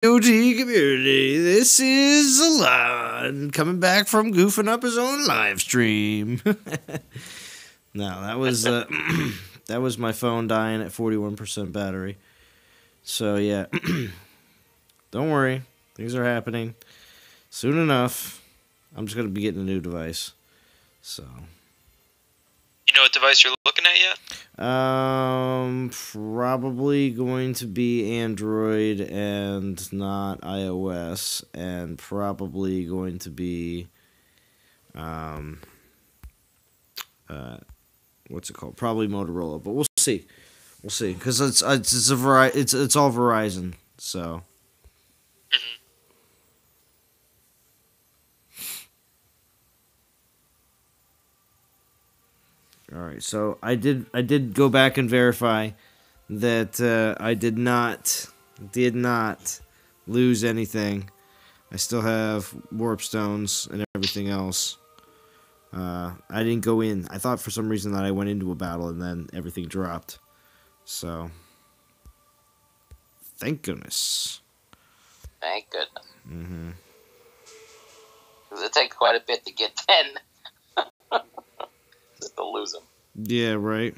DOT community. This is Alon coming back from goofing up his own live stream. No, that was that was my phone dying at 41% battery. So yeah, don't worry, things are happening soon enough. I'm just gonna be getting a new device. So. You know what device you're looking at yet? Probably going to be Android and not iOS, and probably going to be, what's it called? Probably Motorola, but we'll see. We'll see, because it's all Verizon, so. All right, so I did go back and verify that I did not lose anything. I still have warp stones and everything else. I didn't go in. I thought for some reason that I went into a battle and then everything dropped. So, thank goodness. Thank goodness. Mm-hmm. Because it takes quite a bit to get 10. Just to lose them. Yeah, right.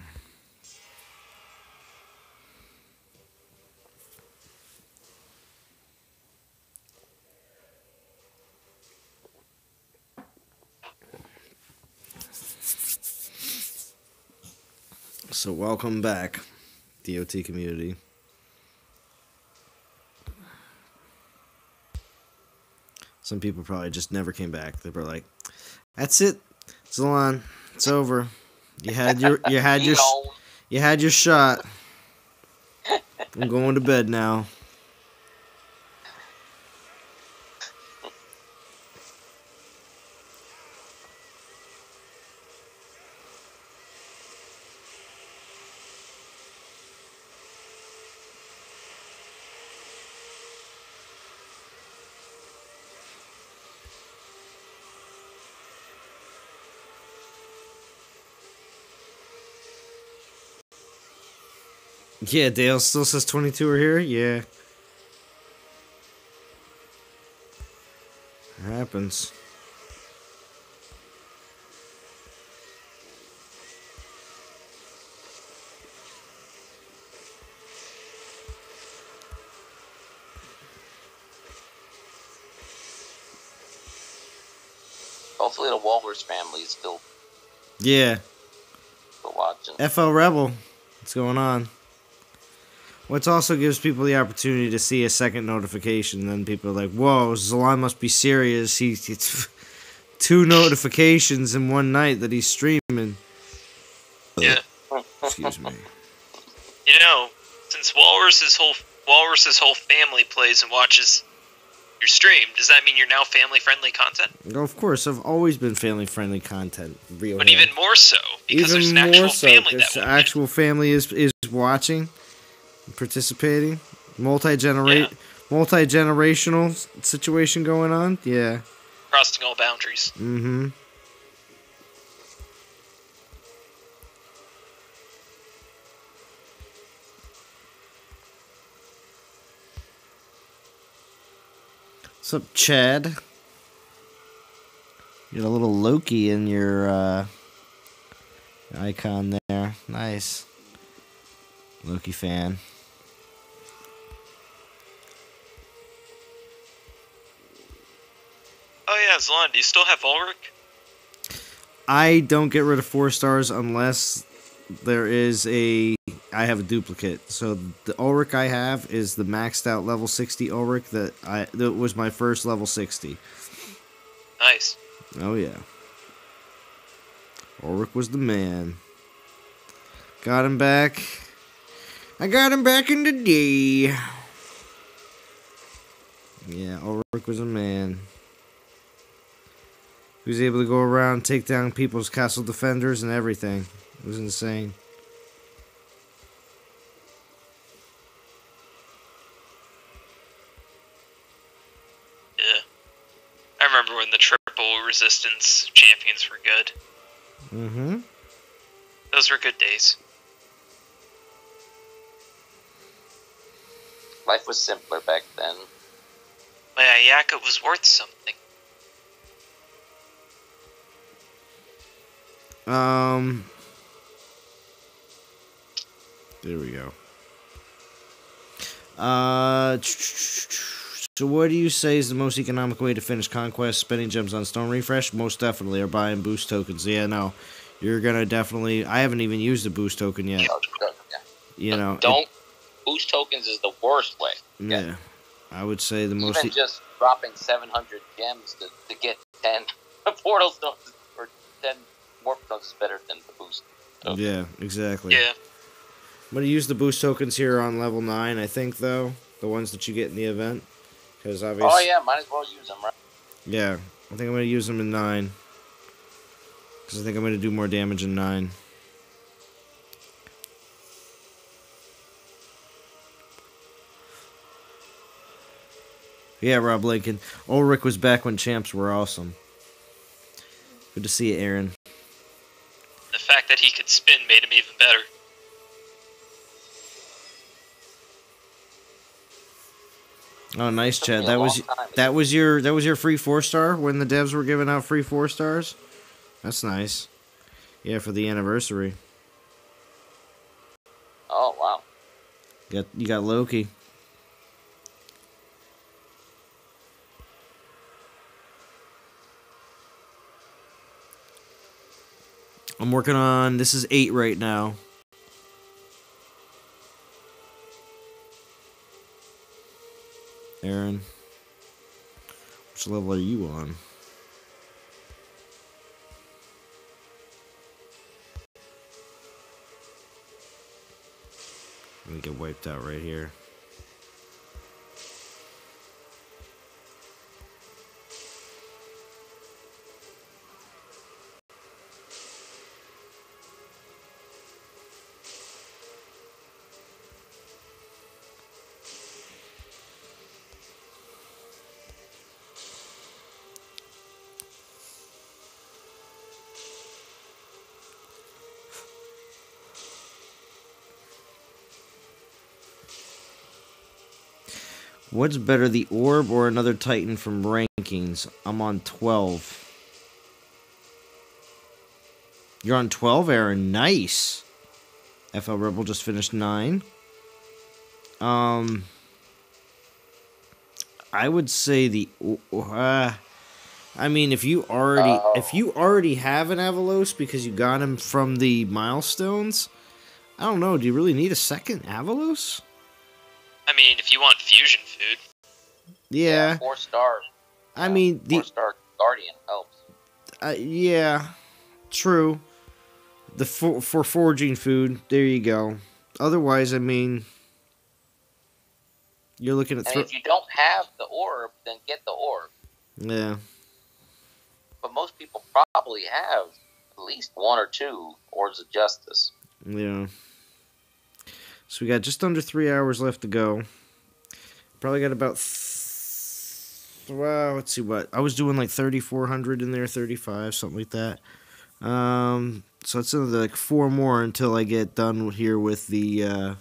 So welcome back, DOT community. Some people probably just never came back. They were like, "That's it, Zalon. It's over. You had your shot. I'm going to bed now." Yeah, Dale still says 22 are here? Yeah. It happens. Hopefully the Walrus family is still Yeah. watching. FL Rebel. What's going on? Which also gives people the opportunity to see a second notification. Then people are like, "Whoa, Zalon must be serious. He's 2 notifications in one night that he's streaming." Yeah. Excuse me. You know, since Walrus's whole family plays and watches your stream, does that mean you're now family-friendly content? Well, of course, I've always been family-friendly content. But even more so, because there's an actual family that will actual family is watching, participating, multi-generational situation going on. Yeah. Crossing all boundaries. Mm-hmm. What's up, Chad? You got a little Loki in your icon there. Nice. Loki fan. Oh yeah, Zalon, do you still have Ulrich? I don't get rid of 4 stars unless there is I have a duplicate. So the Ulrich I have is the maxed out level 60 Ulrich that was my first level 60. Nice. Oh yeah. Ulrich was the man. Got him back. I got him back in the day. Yeah, Ulrich was a man. He was able to go around, take down people's castle defenders and everything. It was insane. Yeah. I remember when the triple resistance champions were good. Mm-hmm. Those were good days. Life was simpler back then. my Ayaka was worth something. There we go. So what do you say is the most economic way to finish Conquest? Spending gems on Stone Refresh? Most definitely. Or buying boost tokens. Yeah, no. You're gonna definitely... I haven't even used a boost token yet. You know... Boost tokens is the worst way. Yeah. I would say the most... Even just dropping 700 gems to get 10 portal stones or 10 warp stones is better than the boost tokens. Yeah, exactly. Yeah. I'm going to use the boost tokens here on level 9, I think, though. The ones that you get in the event. Because obviously... Oh, yeah, might as well use them, right? Yeah, I think I'm going to use them in 9. Because I think I'm going to do more damage in 9. Yeah, Rob Lincoln. Ulrich was back when champs were awesome. Good to see you, Aaron. The fact that he could spin made him even better. Oh, nice, Chad. That was your free 4-star when the devs were giving out free 4-stars. That's nice. Yeah, for the anniversary. Oh, wow. You got Loki. I'm working on... This is 8 right now. Aaron. Which level are you on? I'm gonna get wiped out right here. What's better, the orb or another Titan from rankings? I'm on 12. You're on 12, Aaron. Nice. FL Rebel just finished 9. I would say the... I mean, if you already have an Avalos because you got him from the milestones, I don't know. Do you really need a second Avalos? I mean, if you want fusion food. Yeah. 4 stars. I mean, the 4-star Guardian helps. Yeah, true. For foraging food, there you go. Otherwise, I mean, you're looking at... And if you don't have the orb, then get the orb. Yeah. But most people probably have at least 1 or 2 Orbs of Justice. Yeah. So we got just under 3 hours left to go. Probably got about... Well, let's see what... I was doing like 3,400 in there, 35, something like that. So it's another like 4 more until I get done here with the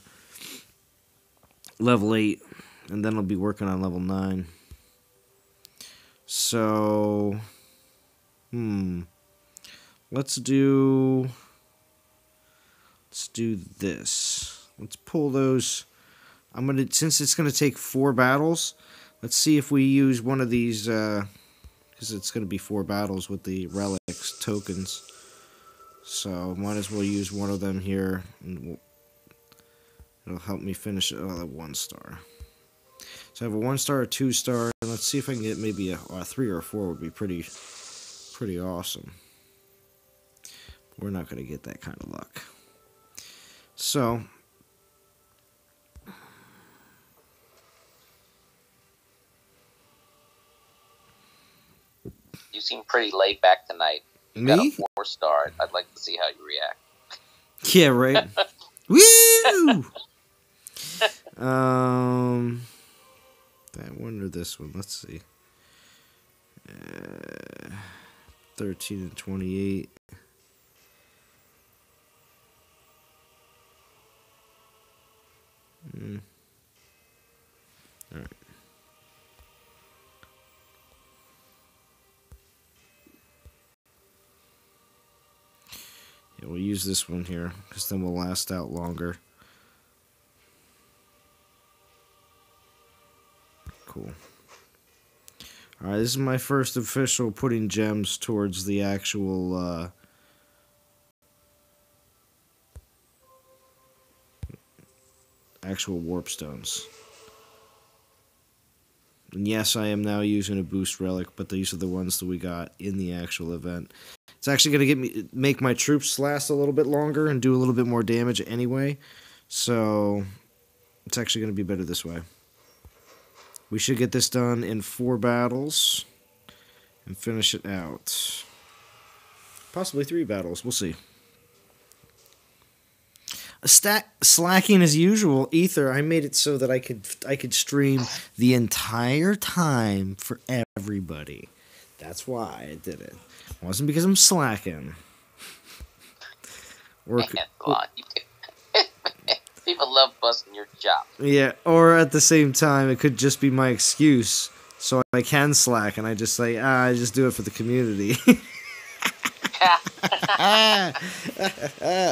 level 8. And then I'll be working on level 9. So... Let's do this. Let's pull those. Since it's gonna take 4 battles, let's see if we use one of these, because it's gonna be 4 battles with the relics tokens. So might as well use one of them here, and it'll help me finish it. Oh, that 1-star. So I have a 1-star, a 2-star, and let's see if I can get maybe a 3 or a 4 would be pretty awesome. We're not gonna get that kind of luck. So. You seem pretty laid back tonight. You Me? got a 4-star. I'd like to see how you react. Yeah, right. Woo! That one or this one? Let's see. 13 and 28. All right. we'll use this one here, because then we'll last out longer. Cool. Alright, this is my first official putting gems towards the actual, actual warp stones. And yes, I am now using a boost relic, but these are the ones that we got in the actual event. It's actually going to make my troops last a little bit longer and do a little bit more damage anyway. So it's actually going to be better this way. We should get this done in 4 battles and finish it out. Possibly 3 battles. We'll see. Slacking as usual. Ether, I made it so that I could stream the entire time for everybody. That's why I did it. It wasn't because I'm slacking. Or, people love busting your job. Yeah, or at the same time, it could just be my excuse, so I can slack, and I just say, I just do it for the community.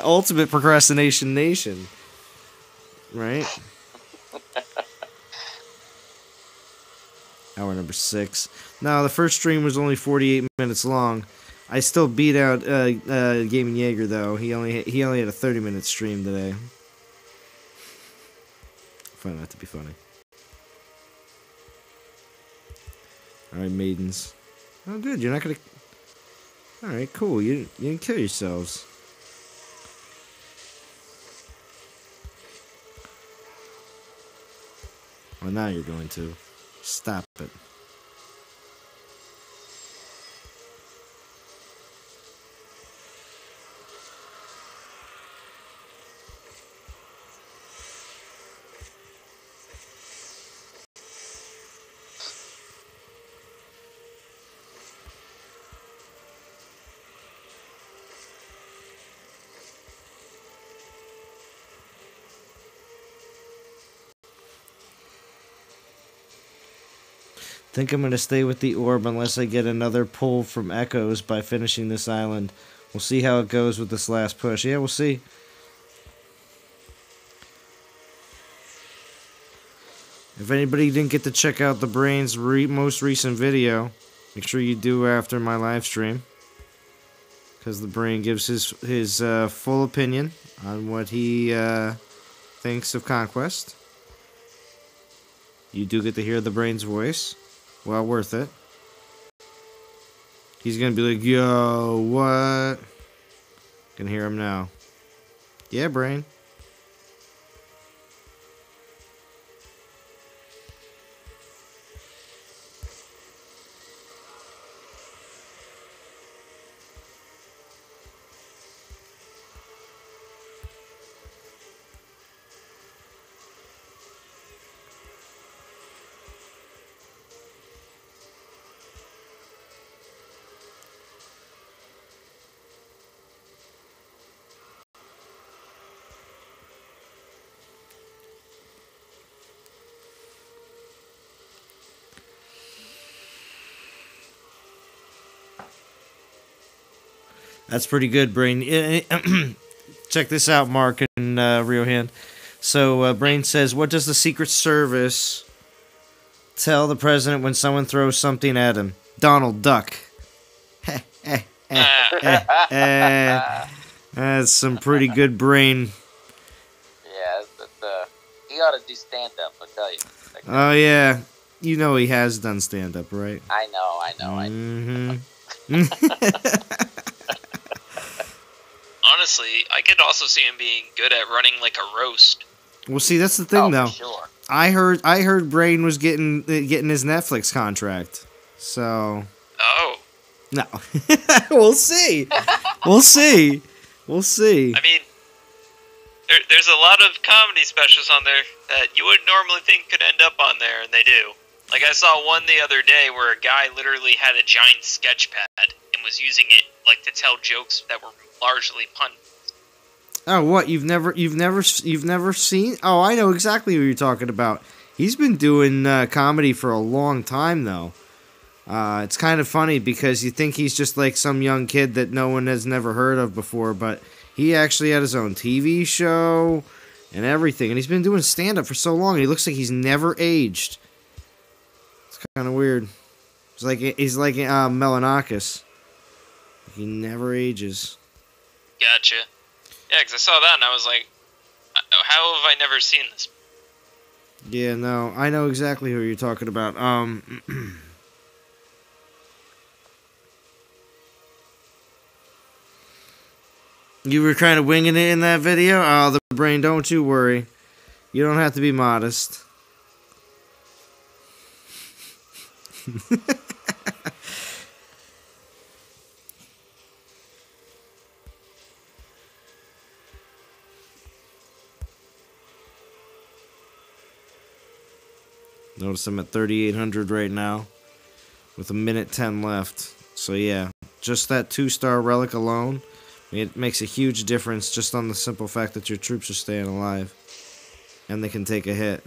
Ultimate procrastination nation. Right? Hour number 6. Now, the first stream was only 48 minutes long. I still beat out Gaming Jaeger, though. He only had a 30-minute stream today. I find that to be funny. Alright, maidens. Oh, good. You're not gonna... Alright, cool. You didn't kill yourselves. Well, now you're going to. Stop it. Think I'm going to stay with the orb unless I get another pull from echoes by finishing this island. We'll see how it goes with this last push. Yeah, we'll see. If anybody didn't get to check out the Brain's most recent video, make sure you do after my live stream. Because the Brain gives his full opinion on what he thinks of Conquest. You do get to hear the Brain's voice. Well worth it. He's gonna be like, yo, what? Can hear him now. Yeah, Brain. That's pretty good, Brain. Check this out, Mark and Rio Hand. So, Brain says, what does the Secret Service tell the president when someone throws something at him? Donald, duck. That's some pretty good Brain. Yeah, he ought to do stand-up, I'll tell you. Oh, yeah. You know he has done stand-up, right? I know. Honestly, I could also see him being good at running like a roast. Well, see, that's the thing, though. Sure. I heard Brain was getting his Netflix contract. So. Oh. No. We'll see. We'll see. I mean, there's a lot of comedy specials on there that you wouldn't normally think could end up on there, and they do. Like, I saw one the other day where a guy literally had a giant sketch pad and was using it, like, to tell jokes that were largely puns. Oh, what? You've never seen? Oh, I know exactly what you're talking about. He's been doing comedy for a long time, though. It's kind of funny because you think he's just like some young kid that no one has never heard of before, but He actually had his own TV show and everything, and he's been doing stand-up for so long. And he looks like he's never aged. It's kind of weird. He's like Melanakis. He never ages. Gotcha. Yeah, because I saw that and I was like, how have I never seen this? Yeah, no, I know exactly who you're talking about. You were kind of winging it in that video? Oh, the brain, don't you worry. You don't have to be modest. Notice I'm at 3,800 right now with 1:10 left. So yeah, just that 2-star relic alone, it makes a huge difference just on the simple fact that your troops are staying alive and they can take a hit.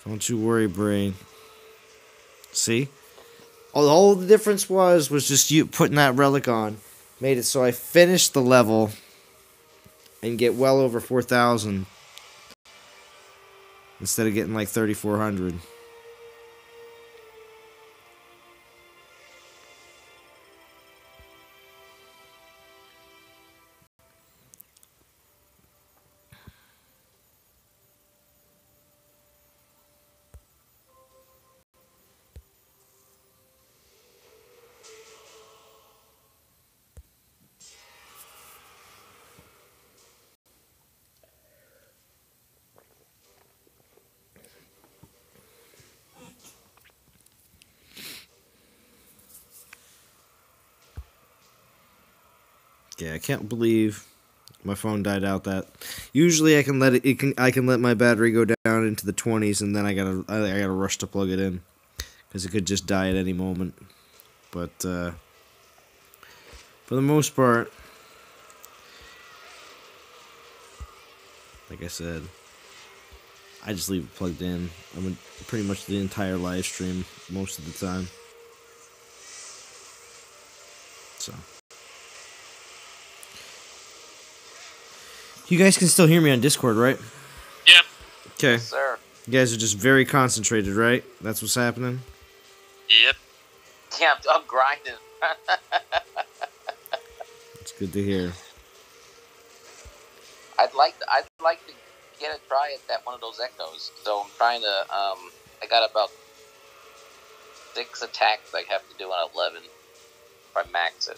Don't you worry, brain. See? All the difference was just you putting that relic on. Made it so I finished the level and get well over 4,000 instead of getting like 3,400. Yeah, I can't believe my phone died out. That usually I can let I can let my battery go down into the 20s, and then I gotta rush to plug it in because it could just die at any moment. But for the most part, like I said, I just leave it plugged in. I'm in pretty much the entire live stream most of the time. So. You guys can still hear me on Discord, right? Yeah. Okay. Yes, sir. You guys are just very concentrated, right? That's what's happening? Yep. Yeah, I'm grinding. It's good to hear. I'd like to get a try at that one of those echoes. So I'm trying to. I got about 6 attacks I have to do on 11 if I max it.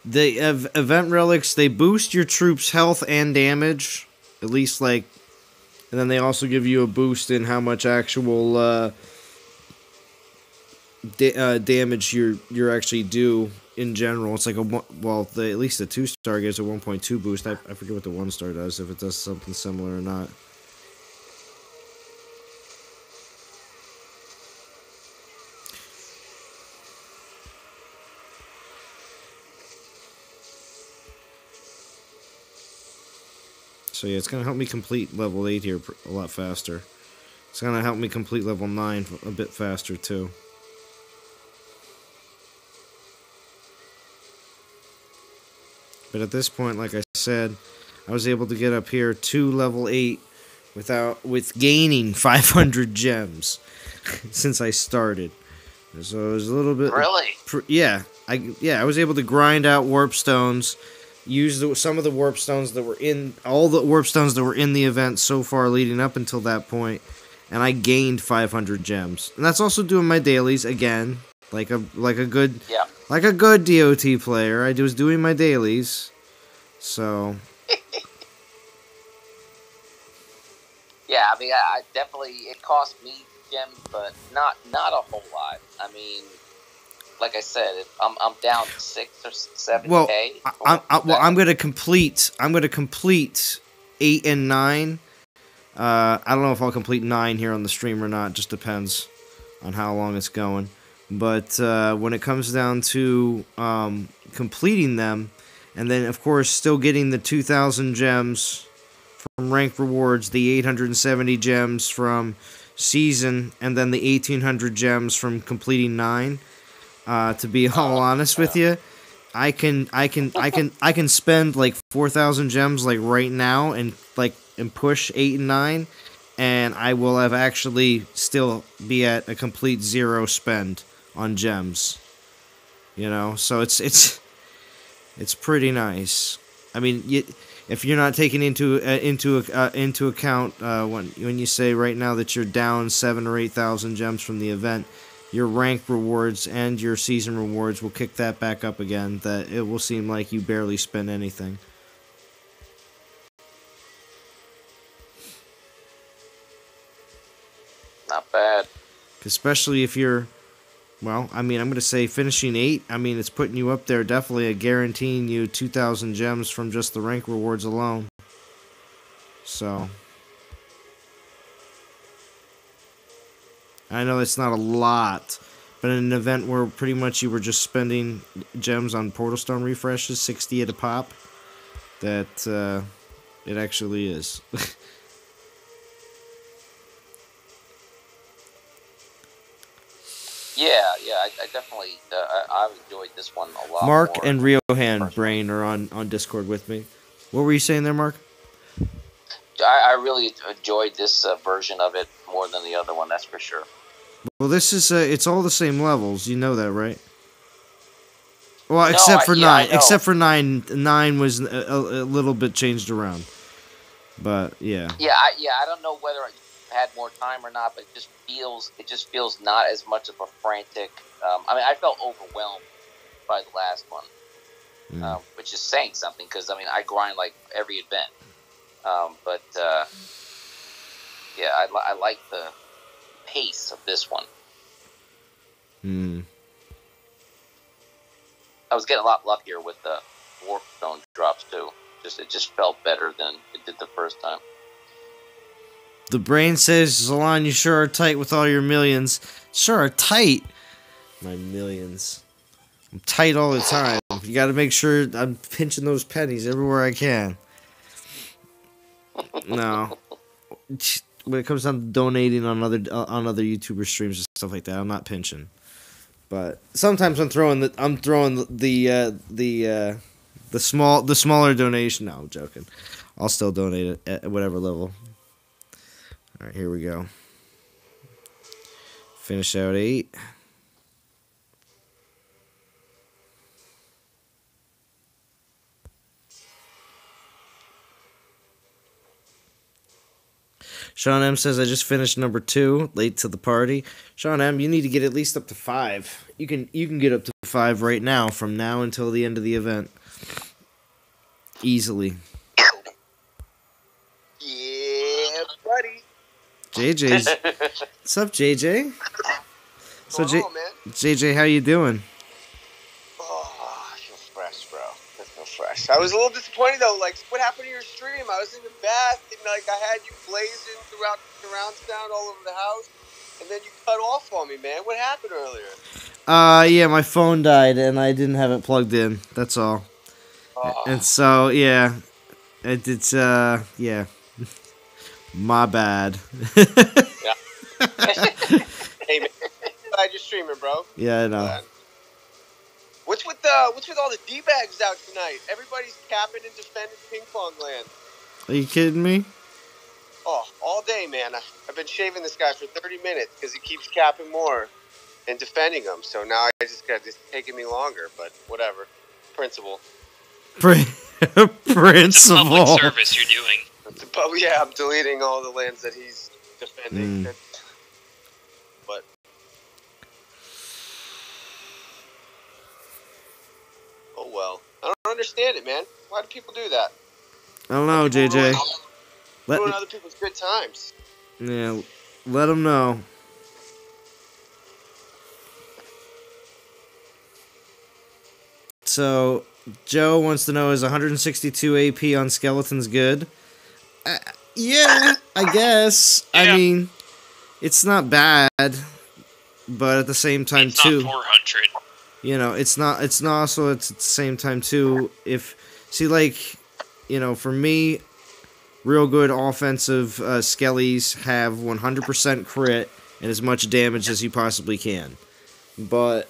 The event relics, they boost your troops' health and damage, at least and then they also give you a boost in how much actual damage you're actually do in general. It's like at least the 2-star gives a 1.2 boost. I forget what the 1-star does, if it does something similar or not. So yeah, it's going to help me complete level 8 here a lot faster. It's going to help me complete level 9 a bit faster too. But at this point, like I said, I was able to get up here to level 8 with gaining 500 gems since I started. So it was a little bit... Really? Yeah. I was able to grind out warp stones, use some of the warp stones that were in... all the warp stones that were in the event so far leading up until that point, and I gained 500 gems. And that's also doing my dailies again, like a good... Yeah. Like a good DOT player, I was doing my dailies, so... Yeah, Yeah, I mean, I definitely, it cost me gems, but not a whole lot. I mean, like I said, I'm down 6 or 7K. Well, I'm gonna complete 8 and 9. I don't know if I'll complete 9 here on the stream or not. Just depends on how long it's going. But when it comes down to completing them, and then of course still getting the 2,000 gems from rank rewards, the 870 gems from season, and then the 1,800 gems from completing 9. To be all honest with you, I can spend like 4,000 gems like right now and push 8 and 9, and I will have actually still be at a complete 0 spend on gems. You know, so it's pretty nice. I mean, if you're not taking into account when you say right now that you're down 7,000 or 8,000 gems from the event, your rank rewards and your season rewards will kick that back up again. That it will seem like you barely spend anything. Not bad. Especially if you're, well, I mean, I'm going to say finishing 8. I mean, it's putting you up there definitely, guaranteeing you 2,000 gems from just the rank rewards alone. So, I know it's not a lot, but in an event where pretty much you were just spending gems on Portal Stone refreshes, 60 at a pop, that it actually is. Yeah, I definitely, I've enjoyed this one a lot. Mark more and Riohan Brain are on Discord with me. What were you saying there, Mark? I really enjoyed this version of it more than the other one, that's for sure. Well, this is, it's all the same levels. You know that, right? Well, except for 9. Except for 9. 9 was a little bit changed around. But, yeah. Yeah, I don't know whether I had more time or not, but it just feels not as much of a frantic. I mean, I felt overwhelmed by the last one, which is saying something because I mean I grind like every event, but yeah, I like the pace of this one. I was getting a lot luckier with the warp stone drops too. It just felt better than it did the first time. The Brain says, Zalon, you sure are tight with all your millions. Sure are tight. My millions. I'm tight all the time. You gotta make sure I'm pinching those pennies everywhere I can. No. When it comes down to donating on other YouTuber streams and stuff like that, I'm not pinching. But sometimes I'm throwing the smaller donation. No, I'm joking. I'll still donate it at whatever level. All right, here we go. Finish out 8. Sean M says, I just finished number 2, late to the party. Sean M, you need to get at least up to 5. You can get up to 5 right now, from now until the end of the event. Easily. Yeah, buddy. JJ's. What's up, JJ? So, on, man? JJ, how you doing? Oh, I feel fresh, bro. I feel fresh. I was a little disappointed, though. Like, what happened to your stream? I was in the bath, and, like, I had you blazing throughout the surround sound all over the house, and then you cut off on me, man. What happened earlier? Yeah, my phone died, and I didn't have it plugged in. That's all. And so, yeah. It's, yeah. My bad. Yeah. Hey, man. Glad you're streaming, bro. Yeah, I know. What's with all the D-bags out tonight? Everybody's capping and defending ping pong land. Are you kidding me? Oh, all day, man. I've been shaving this guy for 30 minutes because he keeps capping more and defending them. So now it's taking me longer, but whatever. Principle. Principle. It's a public service you're doing. Yeah, I'm deleting all the lands that he's defending. But oh well. I don't understand it, man. Why do people do that? I don't know, JJ. Ruin other people's good times. Yeah, let them know. So, Joe wants to know, is 162 AP on skeletons good? Yeah, I guess. Yeah. I mean, it's not bad, but at the same time, It's too, not 400. you know, it's not. It's not also. It's at the same time too. If see, like, you know, for me, real good offensive skellies have 100% crit and as much damage as you possibly can. But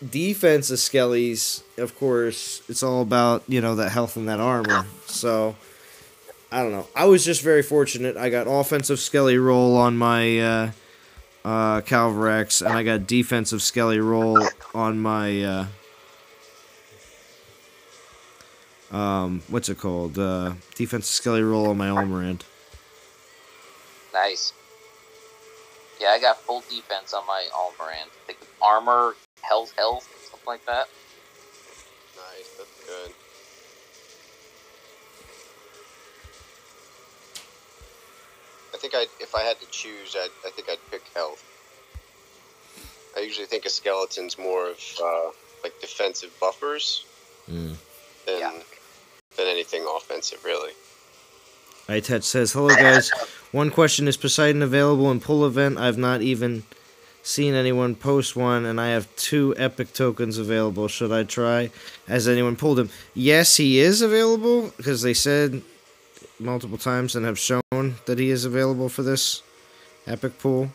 defensive skellies, of course, it's all about, you know, that health and that armor. So I don't know. I was just very fortunate. I got offensive skelly roll on my Calvarex, and I got defensive skelly roll on my what's it called? Defensive skelly roll on my Olmerand. Nice. Yeah, I got full defense on my Almarand. I think armor, health, something like that. Nice, that's good. I think if I had to choose, I think I'd pick health. I usually think a skeleton's more of like defensive buffers than anything offensive, really. Itet says, hello guys. One question, is Poseidon available in pull event? I've not even seen anyone post one, and I have 2 epic tokens available. Should I try? Has anyone pulled him? Yes, he is available, because they said multiple times and have shown that he is available for this epic pool.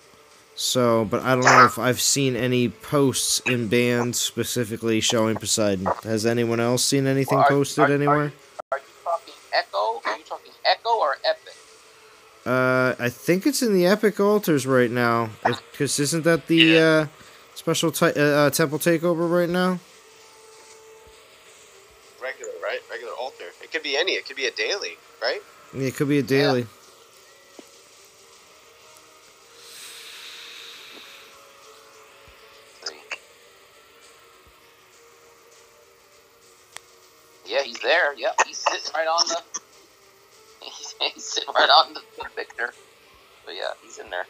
So, but I don't know if I've seen any posts in bands specifically showing Poseidon. Has anyone else seen anything posted anywhere? Are you talking Echo? Are you talking Echo or Epic? I think it's in the epic altars right now. Because isn't that the special temple takeover right now? Regular, right? Regular altar. It could be any. It could be a daily, right? Yeah, it could be a daily. Yeah. Yeah, he's there. Yep, he's sitting right on the. He's sitting right on the Victor. But yeah, he's in there.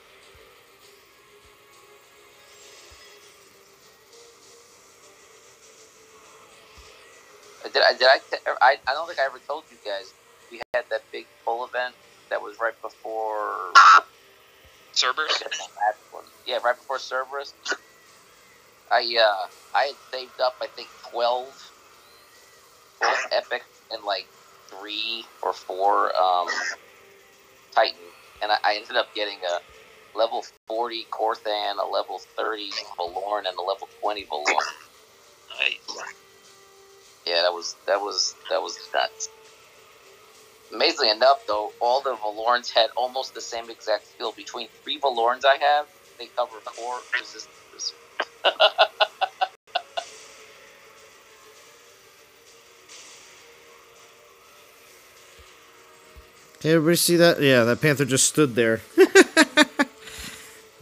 I don't think I ever told you guys we had that big pull event that was right before Cerberus? Yeah, right before Cerberus. I had saved up I think 12 full epic and like 3 or 4 Titan, and I ended up getting a level 40 Corthan, a level 30 Valorn, and a level 20 Valorn. Nice. Yeah, that was nuts. Amazingly enough, though, all the Valorns had almost the same exact skill. Between 3 Valorns I have, they cover 4 resistances. Hey, everybody see that? Yeah, that panther just stood there.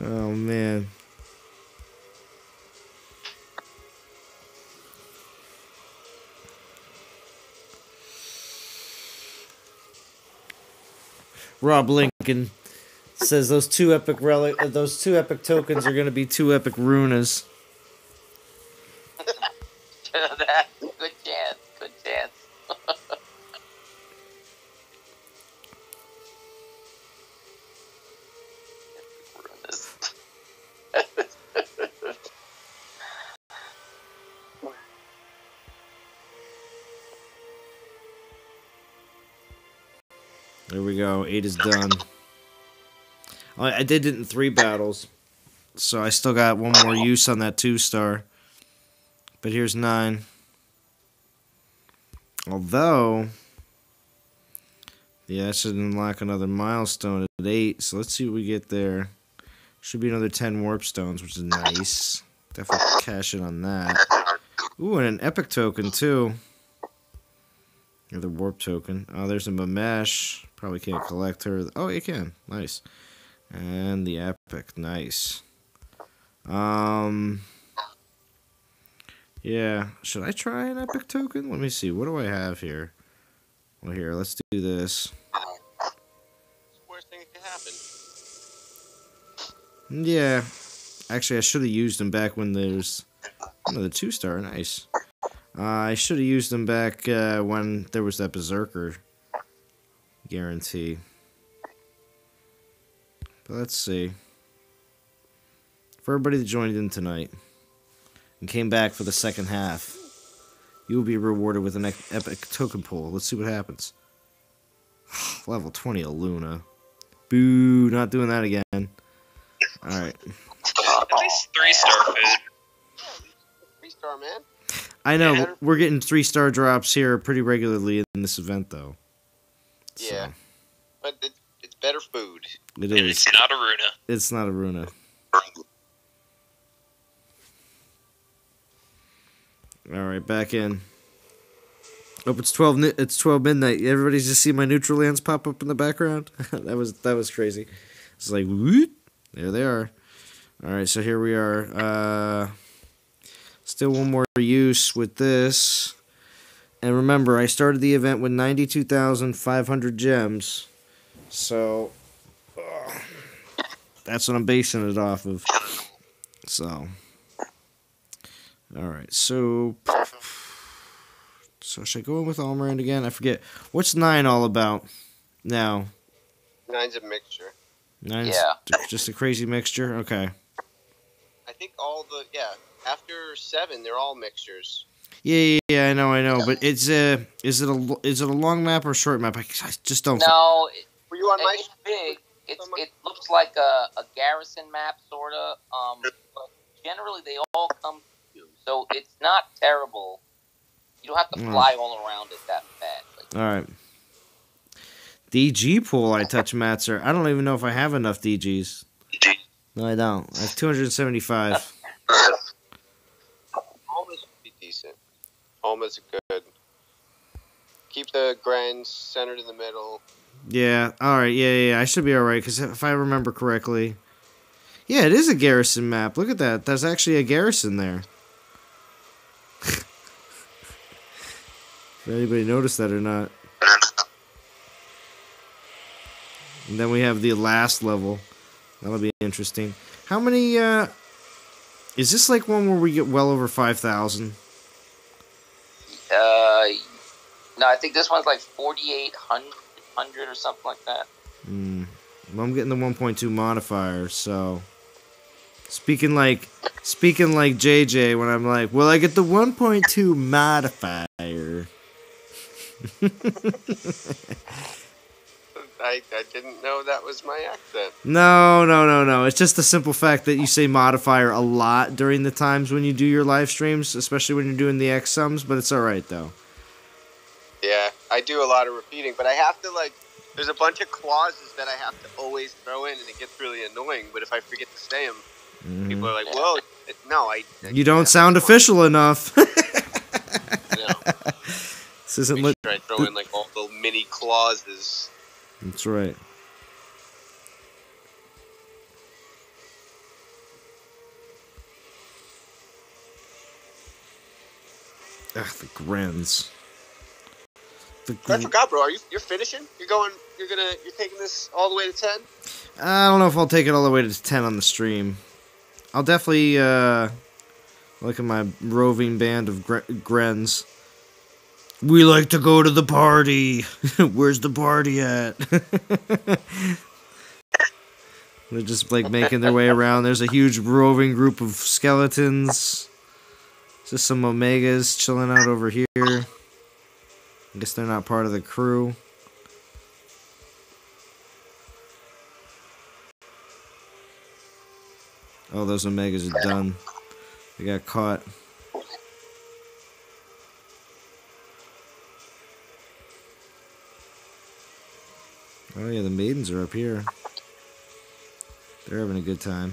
Oh, man. Rob Lincoln says those 2 epic tokens are going to be 2 epic runas. That good chance. There we go. 8 is done. I did it in 3 battles, so I still got 1 more use on that 2-star. But here's 9. Although, yeah, I should unlock another milestone at 8. So let's see what we get there. Should be another 10 warp stones, which is nice. Definitely cash in on that. Ooh, and an epic token too. Another warp token. Oh, there's a Mamesh. Probably can't collect her. Oh, you can. Nice. And the epic. Nice. Yeah. Should I try an epic token? Let me see. What do I have here? Well, here, let's do this. Worst thing that can happen. Yeah. Actually, I should have used them back when there's another 2-star. Nice. I should have used them back when there was that Berserker guarantee. But let's see. For everybody that joined in tonight and came back for the second half, you will be rewarded with an epic token pull. Let's see what happens. Level 20 Luna. Boo, not doing that again. Alright. At least 3-star food. 3-star, man. I know, Yeah. we're getting 3-star drops here pretty regularly in this event, though. Yeah. So, But it's better food. it And is. it's not a Runa. It's not a Runa. Alright, back in. Oh, it's 12 midnight. Everybody's just see my neutral lands pop up in the background? that was crazy. It's like, whoop. There they are. Alright, so here we are. Still one more use with this. And remember, I started the event with 92,500 gems. So, that's what I'm basing it off of. So, alright, so should I go in with Almirand again? I forget. What's 9 all about now? 9's a mixture. 9's just a crazy mixture? Okay. I think after 7, they're all mixtures. Yeah, I know. But is it a long map or a short map? I just don't. No, Were you on my? it's big. It looks like a garrison map, sorta. But generally they all come to you, so it's not terrible. You don't have to fly all around it that bad. All right. DG pool I touch Matzer. I don't even know if I have enough DGs. No, I don't. I have 275. Almas would be decent. Almas are good. Keep the Grens centered in the middle. Yeah. All right. Yeah. I should be all right because if I remember correctly, yeah, it is a garrison map. Look at that. There's actually a garrison there. If anybody noticed that or not. And then we have the last level. That'll be interesting. How many, is this like one where we get well over 5,000? No, I think this one's like 4,800 or something like that. Well, I'm getting the 1.2 modifier, so... Speaking like JJ when I'm like, well, I get the 1.2 modifier. I didn't know that was my accent. No. It's just the simple fact that you say modifier a lot during the times when you do your live streams, especially when you're doing the X sums, but it's alright, though. Yeah, I do a lot of repeating, but I have to, there's a bunch of clauses that I have to always throw in, and it gets really annoying, but if I forget to say them, people are like, well, no, you don't sound official enough. No. This isn't Make sure I throw in, all the mini clauses. That's right. The Grens. I forgot, bro. You're finishing? You're taking this all the way to 10? I don't know if I'll take it all the way to 10 on the stream. I'll definitely look at my roving band of Grens. We like to go to the party. Where's the party at? They're just making their way around. There's a huge roving group of skeletons. Just some Omegas chilling out over here. I guess they're not part of the crew. Oh, those Omegas are done. They got caught. Oh yeah, the maidens are up here. They're having a good time.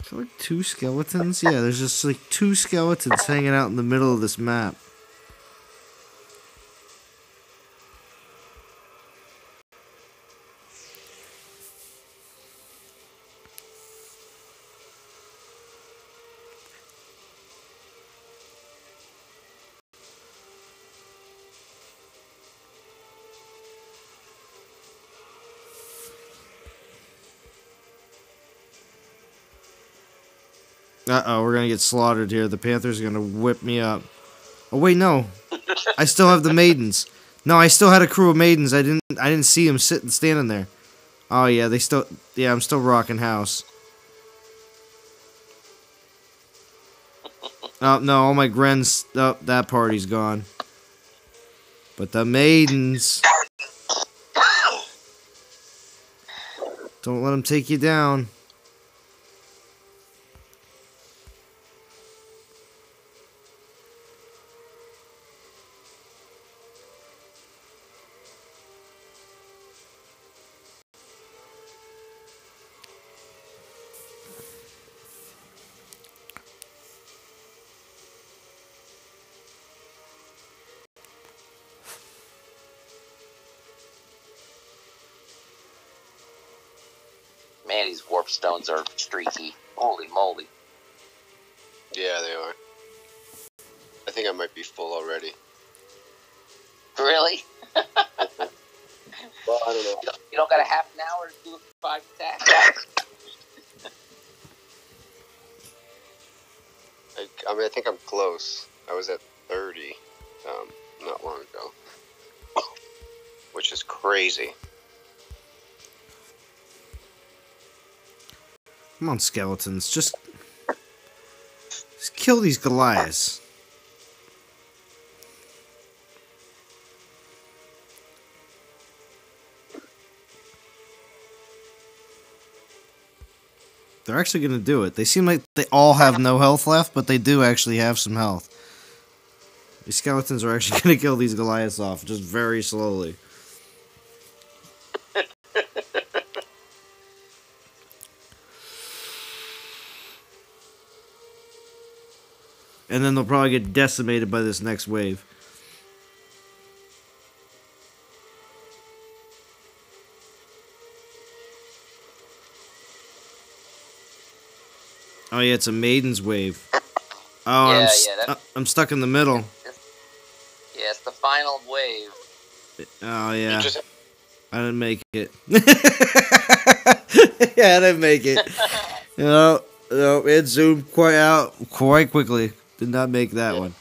Is there 2 skeletons? Yeah, there's just 2 skeletons hanging out in the middle of this map. Uh-oh, we're gonna get slaughtered here. The Panthers are gonna whip me up. Oh wait, no. I still have the maidens. No, I still had a crew of maidens. I didn't see them standing there. Oh yeah, I'm still rocking house. Oh no, all my Grens. Oh, that party's gone. But the maidens. Don't let them take you down. Man, these warp stones are streaky. Holy moly. Yeah, they are. I think I might be full already. Really? Well, I don't know. You don't got a half an hour to do it for 5 attacks? I think I'm close. I was at 30 not long ago. Which is crazy. Come on, skeletons. Just kill these Goliaths. They're actually going to do it. They seem like they all have no health left, but they do actually have some health. These skeletons are actually going to kill these Goliaths off, just very slowly. And then they'll probably get decimated by this next wave. Oh yeah, it's a maiden's wave. Oh, Yeah, I'm stuck in the middle. Yeah, it's the final wave. Oh yeah, You just I didn't make it. Yeah, I didn't make it. No, it zoomed quite quickly. Did not make that one.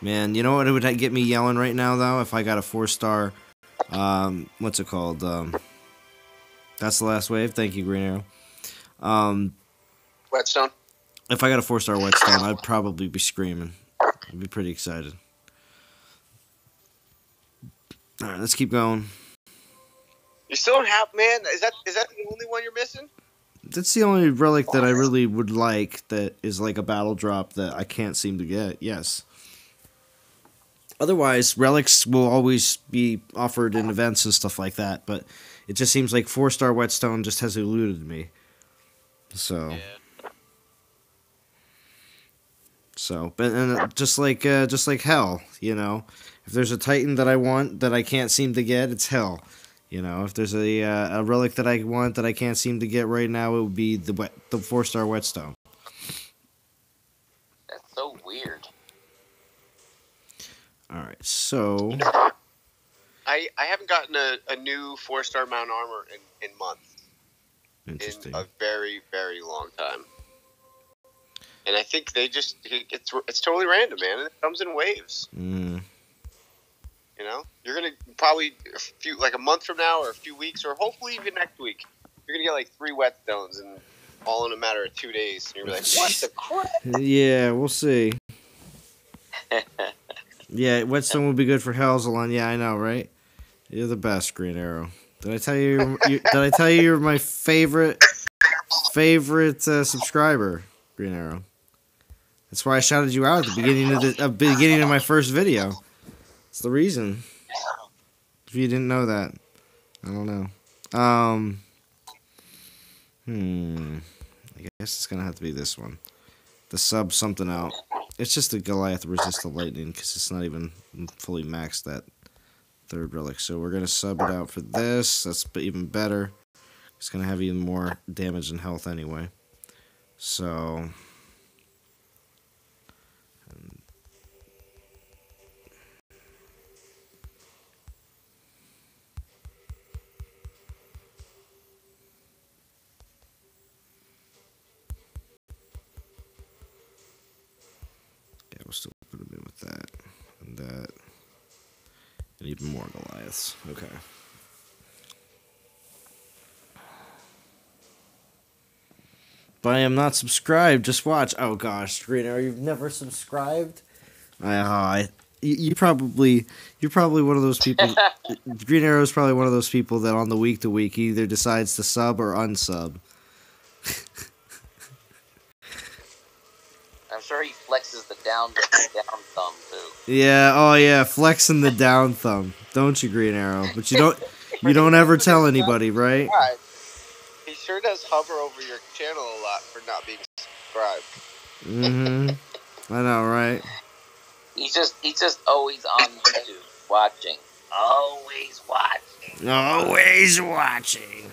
Man, you know what would get me yelling right now though? If I got a 4-star, what's it called? That's the last wave. Thank you, Green Arrow. Whetstone. If I got a 4-star Whetstone, I'd probably be screaming. I'd be pretty excited. All right, let's keep going. You still don't have, man. Is that the only one you're missing? That's the only relic that I really would like that is like a battle drop that I can't seem to get. Yes. Otherwise, relics will always be offered in events and stuff like that, but it just seems like 4-star Whetstone just has eluded me. So. Yeah. So, but and just like hell, you know, if there's a Titan that I want that I can't seem to get, it's hell. You know, if there's a relic that I want that I can't seem to get right now, it would be the 4-star Whetstone. That's so weird. All right, so I haven't gotten a new 4-star mount armor in months. interesting. In a very, very long time. And I think it's totally random, man. It comes in waves. Mm. You know, you're gonna probably a month from now, or a few weeks, or hopefully even next week, you're gonna get like 3 whetstones, and all in a matter of 2 days. And you're like, what the crap? Yeah, we'll see. Yeah, Whetstone would be good for Helzelon. Yeah, I know, right? You're the best, Green Arrow. Did I tell you? Did I tell you you're my favorite subscriber, Green Arrow? That's why I shouted you out at the beginning of my first video. It's the reason. If you didn't know that, I don't know. I guess it's gonna have to be this one. The sub something out. It's just a Goliath resist the lightning because it's not even fully maxed that 3rd relic. So we're gonna sub it out for this. That's even better. It's gonna have even more damage and health anyway. So. And even more Goliaths. Okay. But I am not subscribed. Just watch. Oh gosh, Green Arrow, you've never subscribed? You're probably one of those people. Green Arrow is probably one of those people that on the week to week either decides to sub or unsub. I'm sure he flexes the down thumb too. Yeah. Oh yeah, flexing the down thumb, don't you, Green Arrow? But you don't ever tell anybody, right? He sure does hover over your channel a lot for not being subscribed. I know, right? He's just always on YouTube watching. Always watching. Always watching.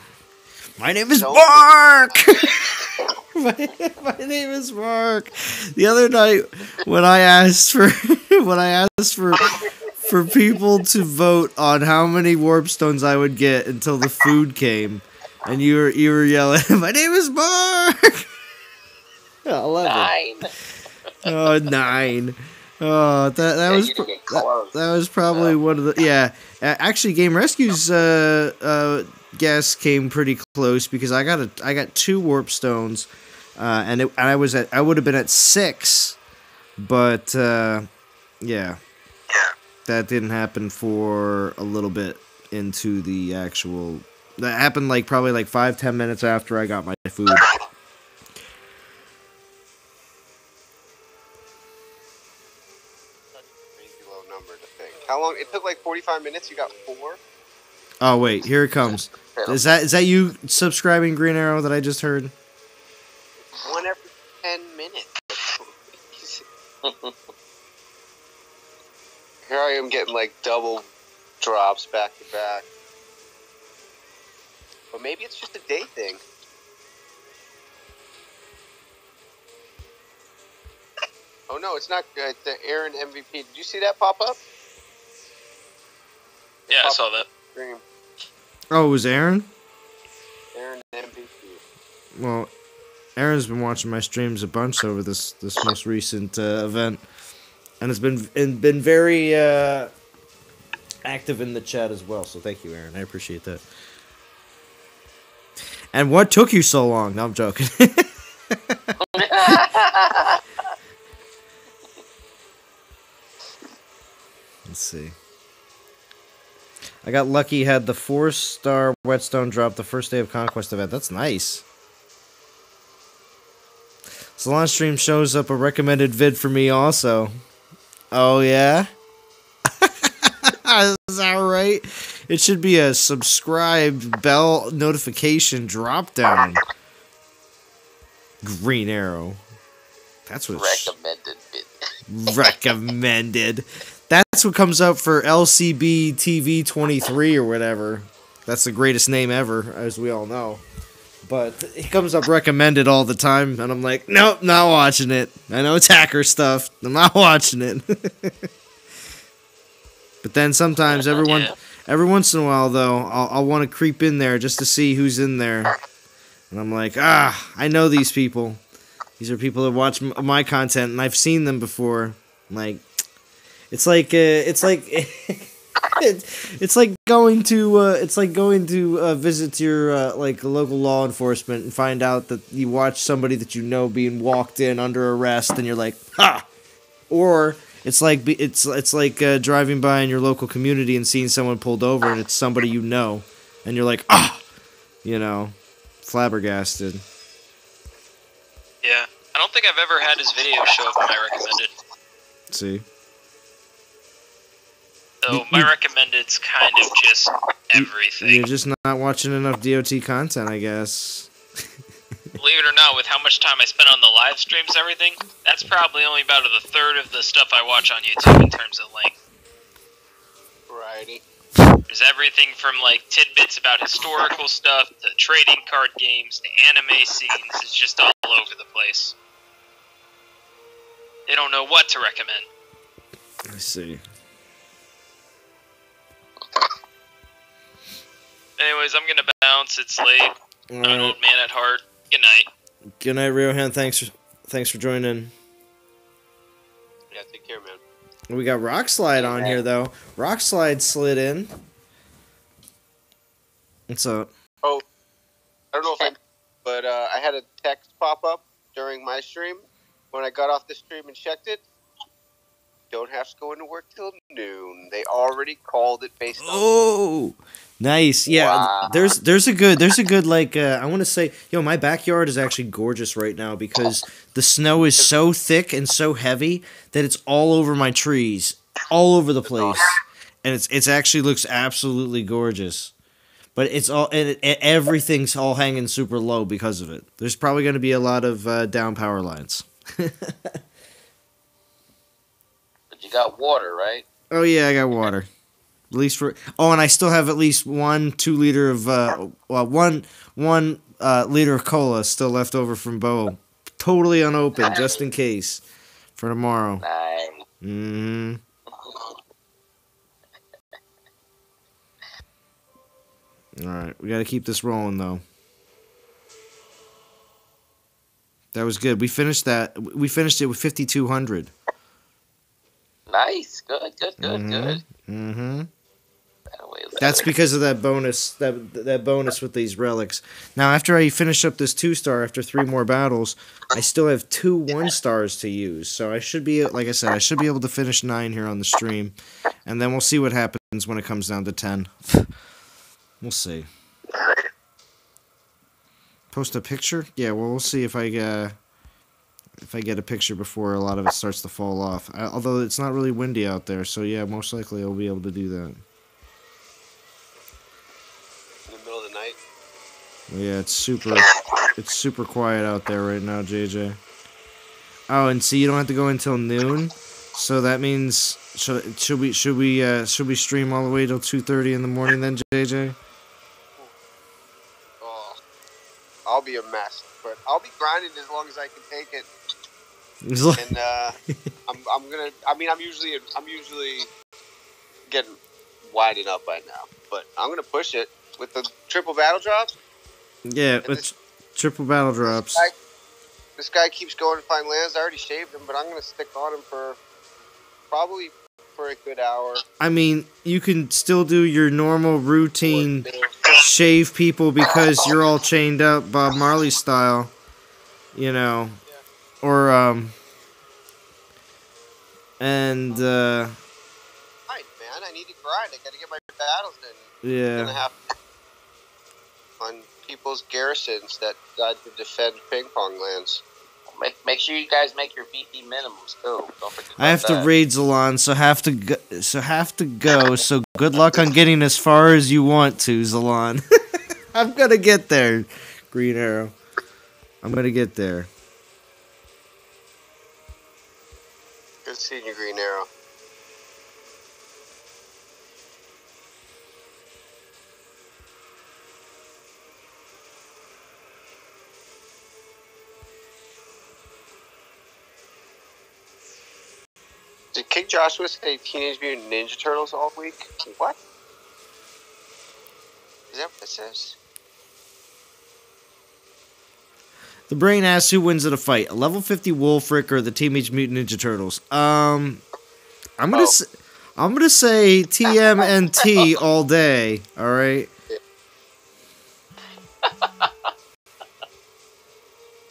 My name is Mark. my name is Mark. The other night when I asked for people to vote on how many warp stones I would get until the food came, and you were yelling, "My name is Mark." 11. 9. Oh, 9. Oh, that was probably one of the Actually, Game Rescue's guess came pretty close because I got 2 warp stones, and I would have been at 6, but yeah, that didn't happen for a little bit into the actual. That happened probably 5-10 minutes after I got my food. How long? It took 45 minutes. You got 4. Oh wait, here it comes. Is that you subscribing, Green Arrow, that I just heard? 1 every 10 minutes. Here I am getting double drops back to back. But maybe it's just a day thing. Oh no, it's not good. The Aaron MVP. Did you see that pop up? Yeah, I saw that. Stream. Oh, it was Aaron? Aaron MVP. Well, Aaron's been watching my streams a bunch over this most recent event, and has been very active in the chat as well. So thank you, Aaron. I appreciate that. And what took you so long? No, I'm joking. Let's see. I got lucky, had the 4-star whetstone drop the first day of Conquest event. That's nice. Salon Stream shows up a recommended vid for me also. Oh, yeah? Is that right? It should be a subscribed bell notification drop down. Green Arrow. That's what Recommended vid. Recommended. That's what comes up for LCB TV 23 or whatever. That's the greatest name ever, as we all know. But it comes up recommended all the time, and I'm like, nope, not watching it. I know it's hacker stuff. I'm not watching it. But then sometimes, every once in a while, though, I'll want to creep in there just to see who's in there. And I'm like, I know these people. These are people that watch my content, and I've seen them before. I'm like, it's like going to visit your local law enforcement and find out that you watch somebody that you know being walked in under arrest, and you're like, ha! Or it's like driving by in your local community and seeing someone pulled over and it's somebody you know, and you're like, flabbergasted. Yeah, I don't think I've ever had his video show up in my recommended. See. So my recommended's kind of just everything. You're just not watching enough DOT content, I guess. Believe it or not, with how much time I spend on the live streams and everything, that's probably only about a third of the stuff I watch on YouTube in terms of length. Variety. There's everything from tidbits about historical stuff to trading card games to anime scenes. It's just all over the place. They don't know what to recommend. I see. Anyways, I'm gonna bounce. It's late. I'm an old man at heart. Good night. Good night, Riohan. Thanks for joining. Yeah, take care, man. We got Rock Slide on here though. Rock Slide slid in. What's up? Oh, I don't know if but I had a text pop up during my stream when I got off the stream and checked it. Don't have to go into work till noon. They already called it based on. Oh, nice. Yeah, Wow. there's a good like I want to say, my backyard is actually gorgeous right now because the snow is so thick and so heavy that it's all over my trees, all over the place, and it's actually looks absolutely gorgeous. But it's all and everything's all hanging super low because of it. There's probably going to be a lot of down power lines. But you got water, right? Oh yeah, I got water. At least for and I still have at least 2 liter of one liter of cola still left over from Bo, totally unopened, just in case for tomorrow. Nice. Mm-hmm. All right, we got to keep this rolling though. That was good. We finished that. We finished it with 5,200. Nice. Good. Mm-hmm. That's because of that bonus. That bonus with these relics. Now, after I finish up this 2-star, after 3 more battles, I still have 2 1-stars to use. So I should be, like I said, I should be able to finish 9 here on the stream, and then we'll see what happens when it comes down to 10. We'll see. Post a picture? Yeah, well, we'll see if I get a picture before a lot of it starts to fall off. Although it's not really windy out there, so yeah, most likely I'll be able to do that. In the middle of the night? Yeah, it's super quiet out there right now, JJ. Oh, and see, you don't have to go until noon, so that means should we stream all the way till 2:30 in the morning then, JJ? Oh, I'll be a mess, but I'll be grinding as long as I can take it. And I'm usually getting wide enough by now, but I'm gonna push it with the triple battle drops. Yeah, it's triple battle drops. This guy keeps going to find lands. I already shaved him, but I'm gonna stick on him for probably a good hour. I mean, you can still do your normal routine shave people because you're all chained up Bob Marley style, or and Right, man, I need to grind. I gotta get my battles in. Yeah. I'm gonna have on people's garrisons that died to defend ping pong lands. Make sure you guys make your VP minimums too. Don't forget I have that. to raid Zalon, so have to go. So good luck on getting as far as you want to, Zalon. I'm gonna get there, Green Arrow. I'm gonna get there. Good seeing you, Green Arrow. Did King Joshua say Teenage Mutant Ninja Turtles all week? What? Is that what it says? The brain asks who wins in a fight: a level 50 Wolfric or the Teenage Mutant Ninja Turtles. I'm gonna say TMNT all day. All right.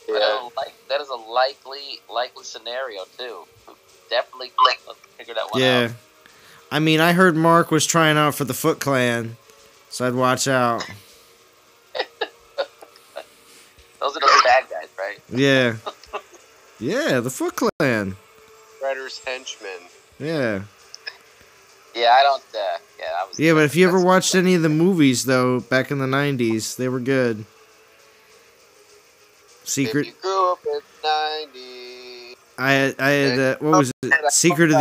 Yeah. That is a likely scenario too. Definitely figure that one out. Yeah. I mean, I heard Mark was trying out for the Foot Clan, so I'd watch out. Those are the bad guys, right? Yeah. Yeah, the Foot Clan. Shredder's henchmen. Yeah. Yeah, I don't. Yeah, but if you ever watched any of the movies, though, back in the 90s, they were good. Secret. If you grew up in the 90s. I had what was it? Secret of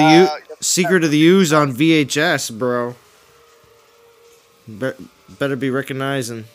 the Ooze on VHS, bro. Better be recognizing.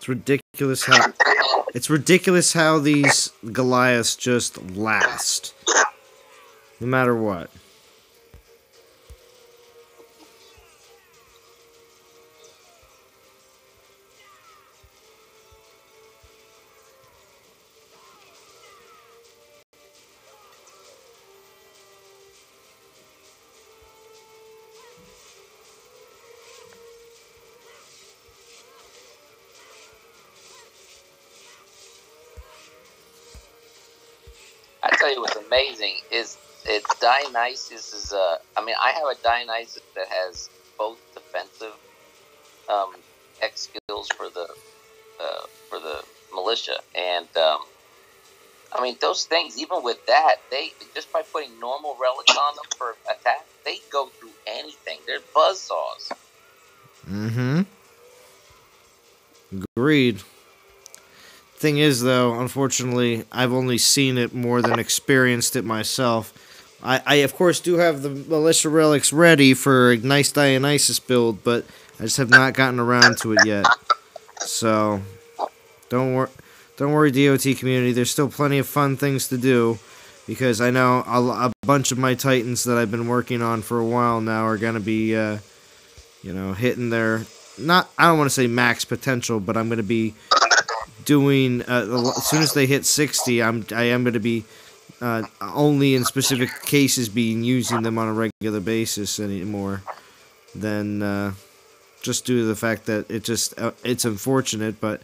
It's ridiculous how these Goliaths just last. No matter what. I tell you what's amazing is Dionysus is I mean, I have a Dionysus that has both defensive X skills for the militia, and I mean those things. Even with that, they just by putting normal relics on them for attack, they go through anything. They're buzzsaws. Mm-hmm. Agreed. Thing is, though, unfortunately, I've only seen it more than experienced it myself. I of course, do have the militia relics ready for a nice Dionysus build, but I just have not gotten around to it yet. So, don't worry, DOT community. There's still plenty of fun things to do, because I know a bunch of my Titans that I've been working on for a while now are going to be, hitting their, I don't want to say max potential, but I'm going to be doing as soon as they hit 60, I am going to be only in specific cases using them on a regular basis anymore than just due to the fact that it's unfortunate, but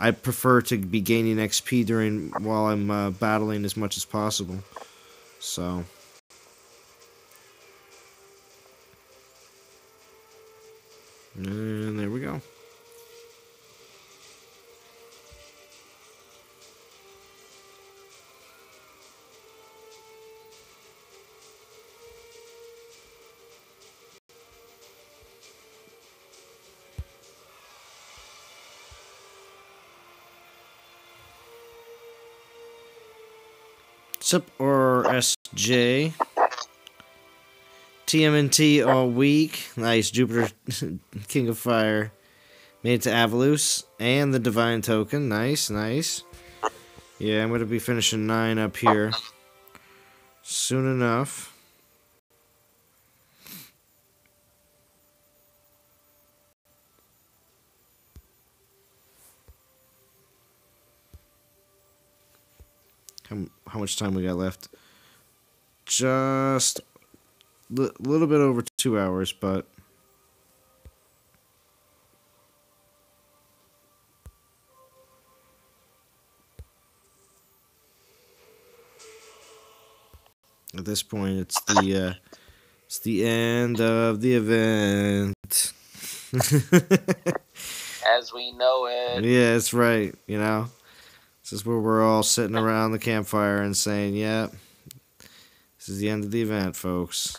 I prefer to be gaining XP while I'm battling as much as possible. So and there we go. Sup or SJ. TMNT all week. Nice. Jupiter, King of Fire. Made it to Avalus. And the Divine Token. Nice, nice. Yeah, I'm going to be finishing 9 up here soon enough. How much time we got left? Just a little bit over 2 hours, but at this point, it's the end of the event. As we know it. Yeah, that's right. This is where we're all sitting around the campfire and saying, "Yeah, this is the end of the event, folks.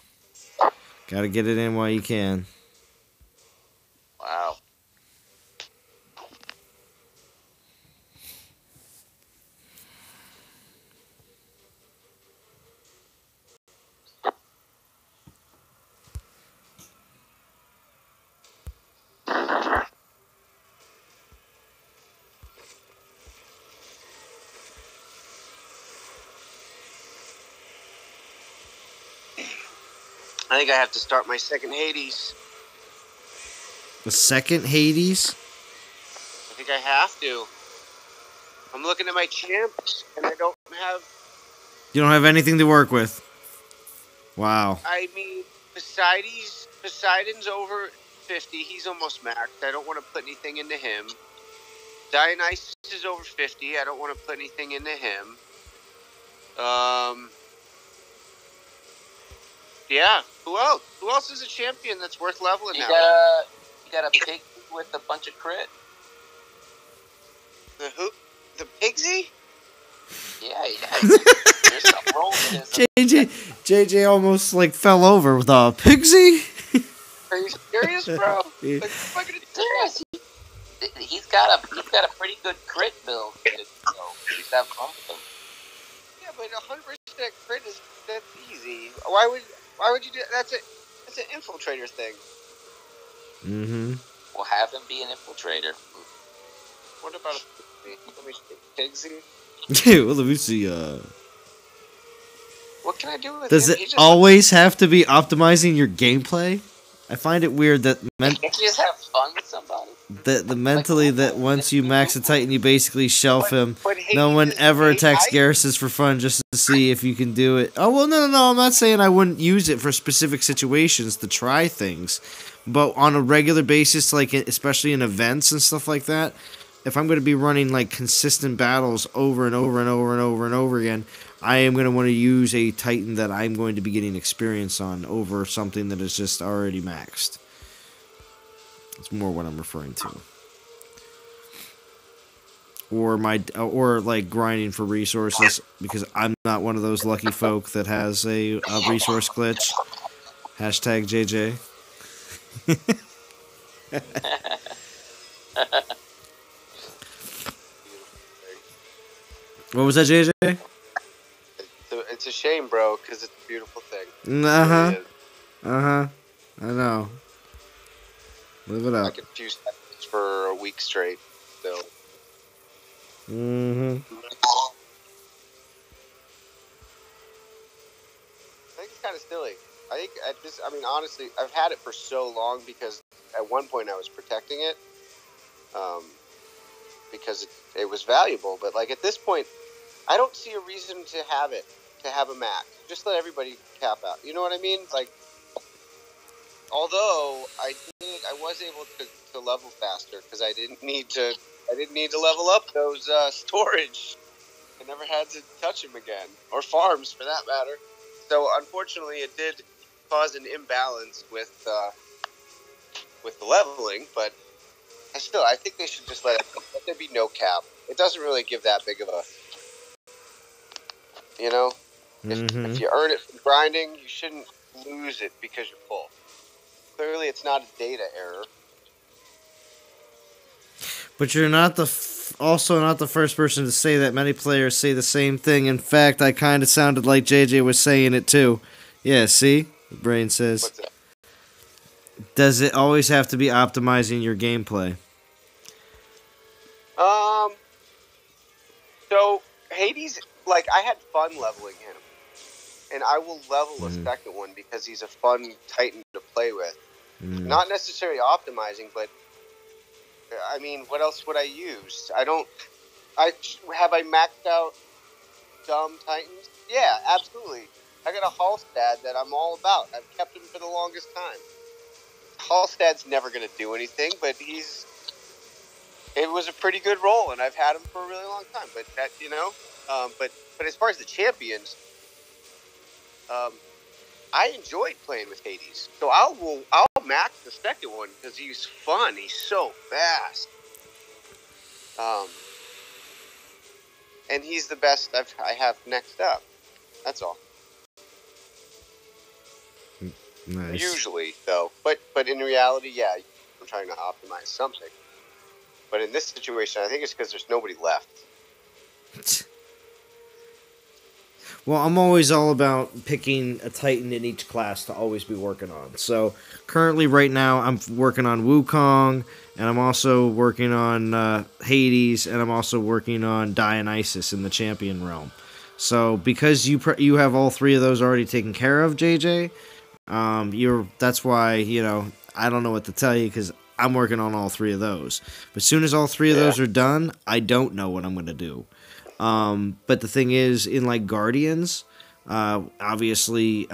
Got to get it in while you can." Wow. I think I have to start my second Hades. The second Hades? I think I have to. I'm looking at my champs, and I don't have... You don't have anything to work with. Wow. I mean, Poseidon's over 50. He's almost maxed. I don't want to put anything into him. Dionysus is over 50. I don't want to put anything into him. Yeah. Who else? Who else is a champion that's worth leveling now? You got a pig with a bunch of crit? The who? The Pigsy? Yeah. There's some rolls. JJ almost fell over with a Pigsy. Are you serious, bro? Serious? He's got a pretty good crit build. So he's that pumpkin. Yeah, but 100% crit that's easy. Why would you do that? That's an infiltrator thing. Mm-hmm. We'll have him be an infiltrator. What about a let me see. Pigsy? Yeah, well, let me see. What can I do with Does him? it He just always have to be optimizing your gameplay? I find it weird that Can't you just have fun with somebody? the mentally that once you max a Titan, you basically shelf him. But No one Hades ever is- attacks I- Garrus for fun just to see if you can do it. Oh well, no. I'm not saying I wouldn't use it for specific situations to try things, but on a regular basis, like especially in events and stuff like that, if I'm going to be running like consistent battles over and over and over and over and over again, I am going to want to use a Titan that I'm going to be getting experience on over something that is just already maxed. That's more what I'm referring to. Or like grinding for resources, because I'm not one of those lucky folk that has a resource glitch. Hashtag JJ. What was that, JJ? It's a shame, bro, because it's a beautiful thing. Uh-huh. It really is. Uh-huh. I know. Live it I up. could fuse that for a week straight. So Mm-hmm. I think it's kind of silly. I think honestly, I've had it for so long because at one point I was protecting it, because it was valuable. But like at this point, I don't see a reason to have a max. Just let everybody cap out. You know what I mean? Like, although I was able to level faster because I didn't need to level up those storage. I never had to touch them again, or farms for that matter. So unfortunately, it did cause an imbalance with the leveling. But I think they should just let there be no cap. It doesn't really give that big of a, you know. If you earn it from grinding, you shouldn't lose it because you're full. Clearly, it's not a data error. But you're not also not the first person to say that. Many players say the same thing. In fact, I kind of sounded like JJ was saying it too. Yeah, see? The brain says. What's that? Does it always have to be optimizing your gameplay? So Hades, like, I had fun leveling him, and I will level a second one because he's a fun Titan to play with. Not necessarily optimizing, but I mean, what else would I use? Have I maxed out dumb Titans? Yeah, absolutely. I got a Halstad that I'm all about. I've kept him for the longest time. Halstad's never going to do anything, but it was a pretty good role, and I've had him for a really long time. But that, but as far as the champions, I enjoyed playing with Hades. So I'll max the second one because he's fun. He's so fast. And he's the best I have next up. That's all. Nice. Usually, though. But in reality, yeah, I'm trying to optimize something. But in this situation, I think it's because there's nobody left. Well, I'm always all about picking a Titan in each class to always be working on. So, currently, right now, I'm working on Wukong, and I'm also working on Hades, and I'm also working on Dionysus in the champion realm. So, because you have all three of those already taken care of, JJ, that's why, I don't know what to tell you, because I'm working on all three of those. But as soon as all three of those are done, I don't know what I'm going to do. But the thing is, in like Guardians, obviously,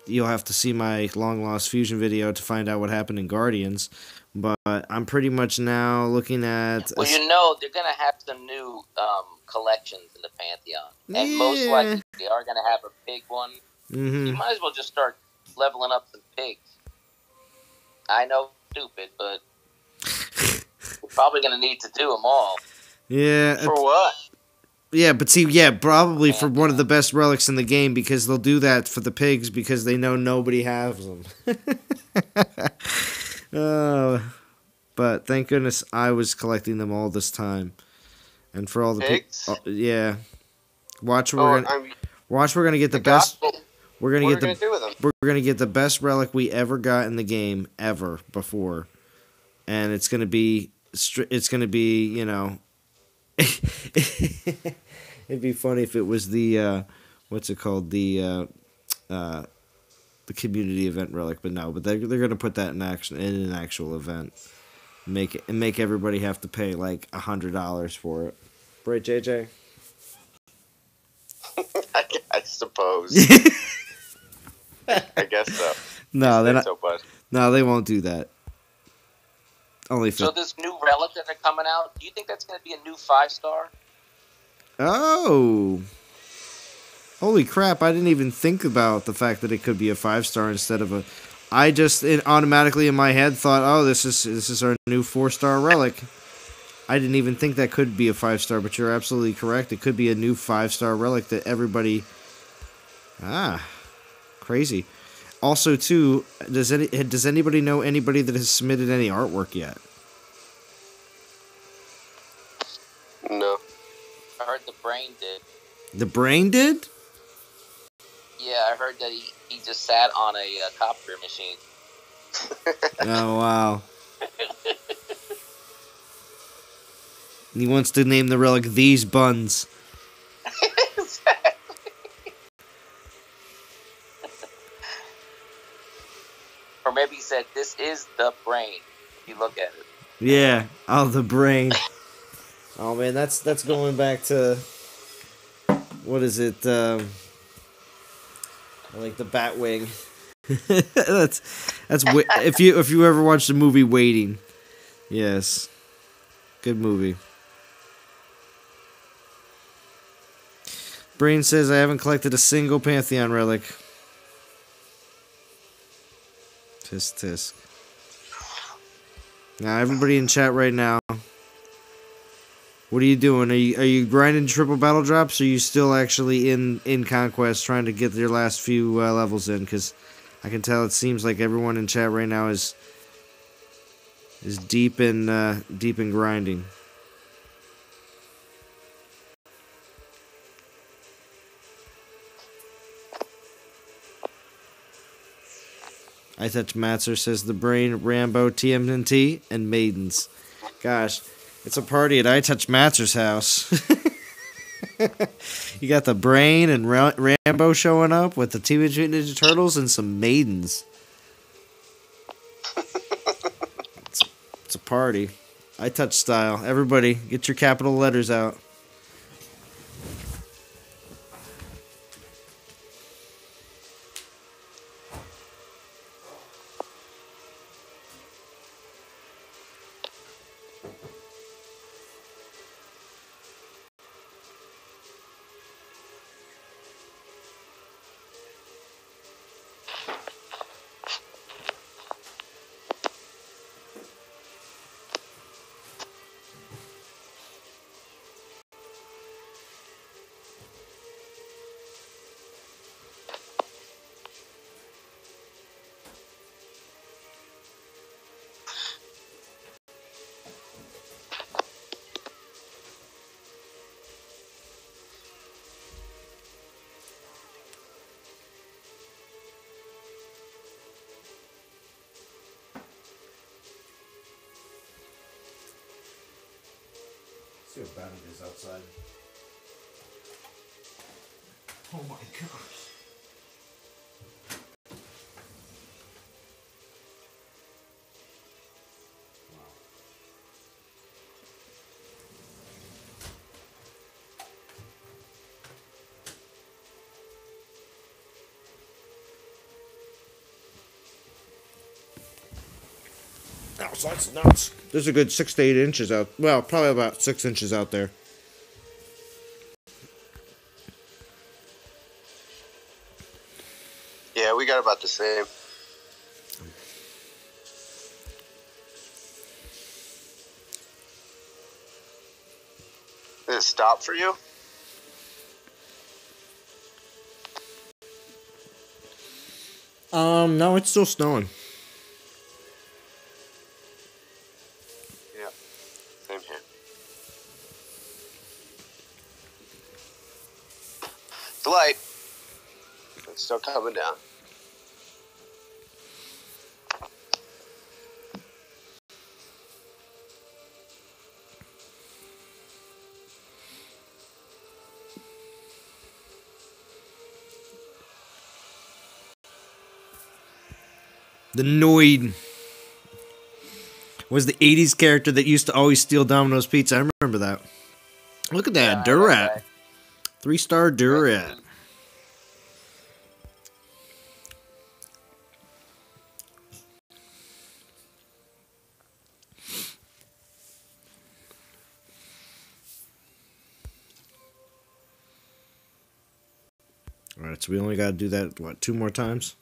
you'll have to see my long lost fusion video to find out what happened in Guardians. But I'm pretty much now looking at. Well, they're gonna have some new collections in the Pantheon, and most likely they are gonna have a pig one. Mm-hmm. You might as well just start leveling up some pigs. I know, stupid, but we're probably gonna need to do them all. Yeah. For what? Yeah, but see, probably for one of the best relics in the game, because they'll do that for the pigs because they know nobody has them. But thank goodness I was collecting them all this time, and for all the pigs. Watch, we're gonna get the best. We're gonna get We're gonna get the best relic we ever got in the game ever before, and it's gonna be it's going to be, you know, it'd be funny if it was the what's it called, the community event relic, but no, but they're going to put that in action in an actual event. Make everybody have to pay like $100 for it. Right, JJ? I suppose. I guess so. No, they're not. So, but... No, they won't do that. Only so this new relic that are coming out, do you think that's going to be a new 5-star? Oh. Holy crap, I didn't even think about the fact that it could be a 5-star instead of a... I just automatically in my head thought, oh, this is our new 4-star relic. I didn't even think that could be a 5-star, but you're absolutely correct. It could be a new 5-star relic that everybody... crazy. Also, too, does anybody know anybody that has submitted any artwork yet? No. I heard the Brain did. The Brain did? Yeah, I heard that he just sat on a copter machine. Oh, wow. He wants to name the relic These Buns. Exactly. Or maybe he said, this is the Brain, if you look at it. Yeah. Oh, the Brain. Oh, man, that's going back to... What is it? Like the Batwing. that's if you ever watched the movie Waiting. Yes. Good movie. Brain says I haven't collected a single Pantheon relic. Tisk tisk. Now everybody in chat right now. What are you doing? Are you grinding triple battle drops, or are you still actually in Conquest trying to get your last few levels in? Because I can tell it seems like everyone in chat right now is deep in grinding. I Touch Matzer says the Brain, Rambo, TMNT, and Maidens. Gosh. It's a party at I Touch Matzer's house. You got the Brain and Rambo showing up with the Teenage Mutant Ninja Turtles and some maidens. It's a party. I Touch style. Everybody, get your capital letters out. See how bad it is outside. Oh my gosh. Wow. So that's nuts. There's a good 6 to 8 inches out. Well, probably about 6 inches out there. Yeah, we got about the same. Did it stop for you? No, it's still snowing. Yeah, same here. It's light. It's still coming down. The Noid was the 80s character that used to always steal Domino's pizza. I remember that. Look at that, Yeah, Durat. 3-star Durat. Alright, so we only got to do that, what, 2 more times?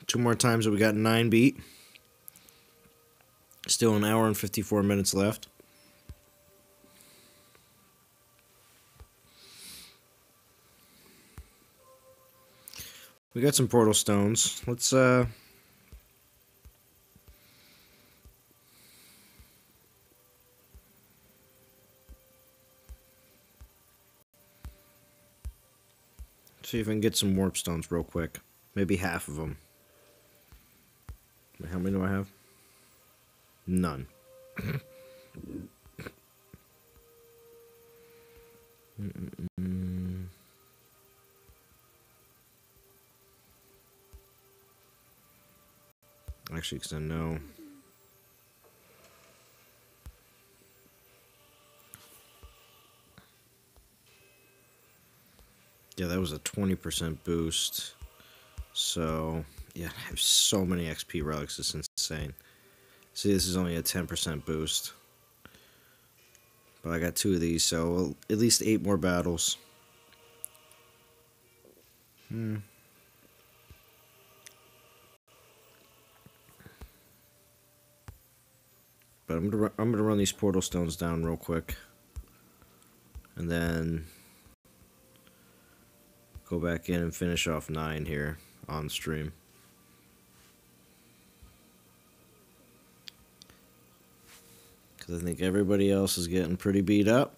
2 more times and we got 9 beat. Still an hour and 54 minutes left. We got some portal stones. Let's see if I can get some warp stones real quick. Maybe half of them. How many do I have? None. Actually, because I know. Yeah, that was a 20% boost. So, yeah, I have so many XP relics. It's insane. See, this is only a 10% boost. But I got 2 of these, so at least 8 more battles. But I'm gonna run these portal stones down real quick, and then go back in and finish off 9 here on stream. Because I think everybody else is getting pretty beat up.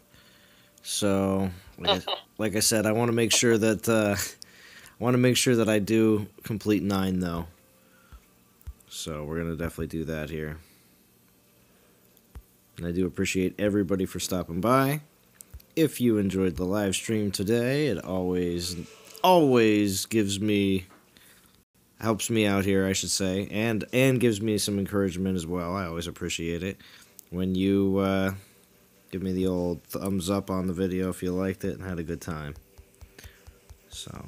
So, like I said, I want to make sure that I do complete 9 though. So we're gonna definitely do that here. And I do appreciate everybody for stopping by. If you enjoyed the live stream today, it always helps me out here, I should say, and gives me some encouragement as well. I always appreciate it when you give me the old thumbs up on the video if you liked it and had a good time. So.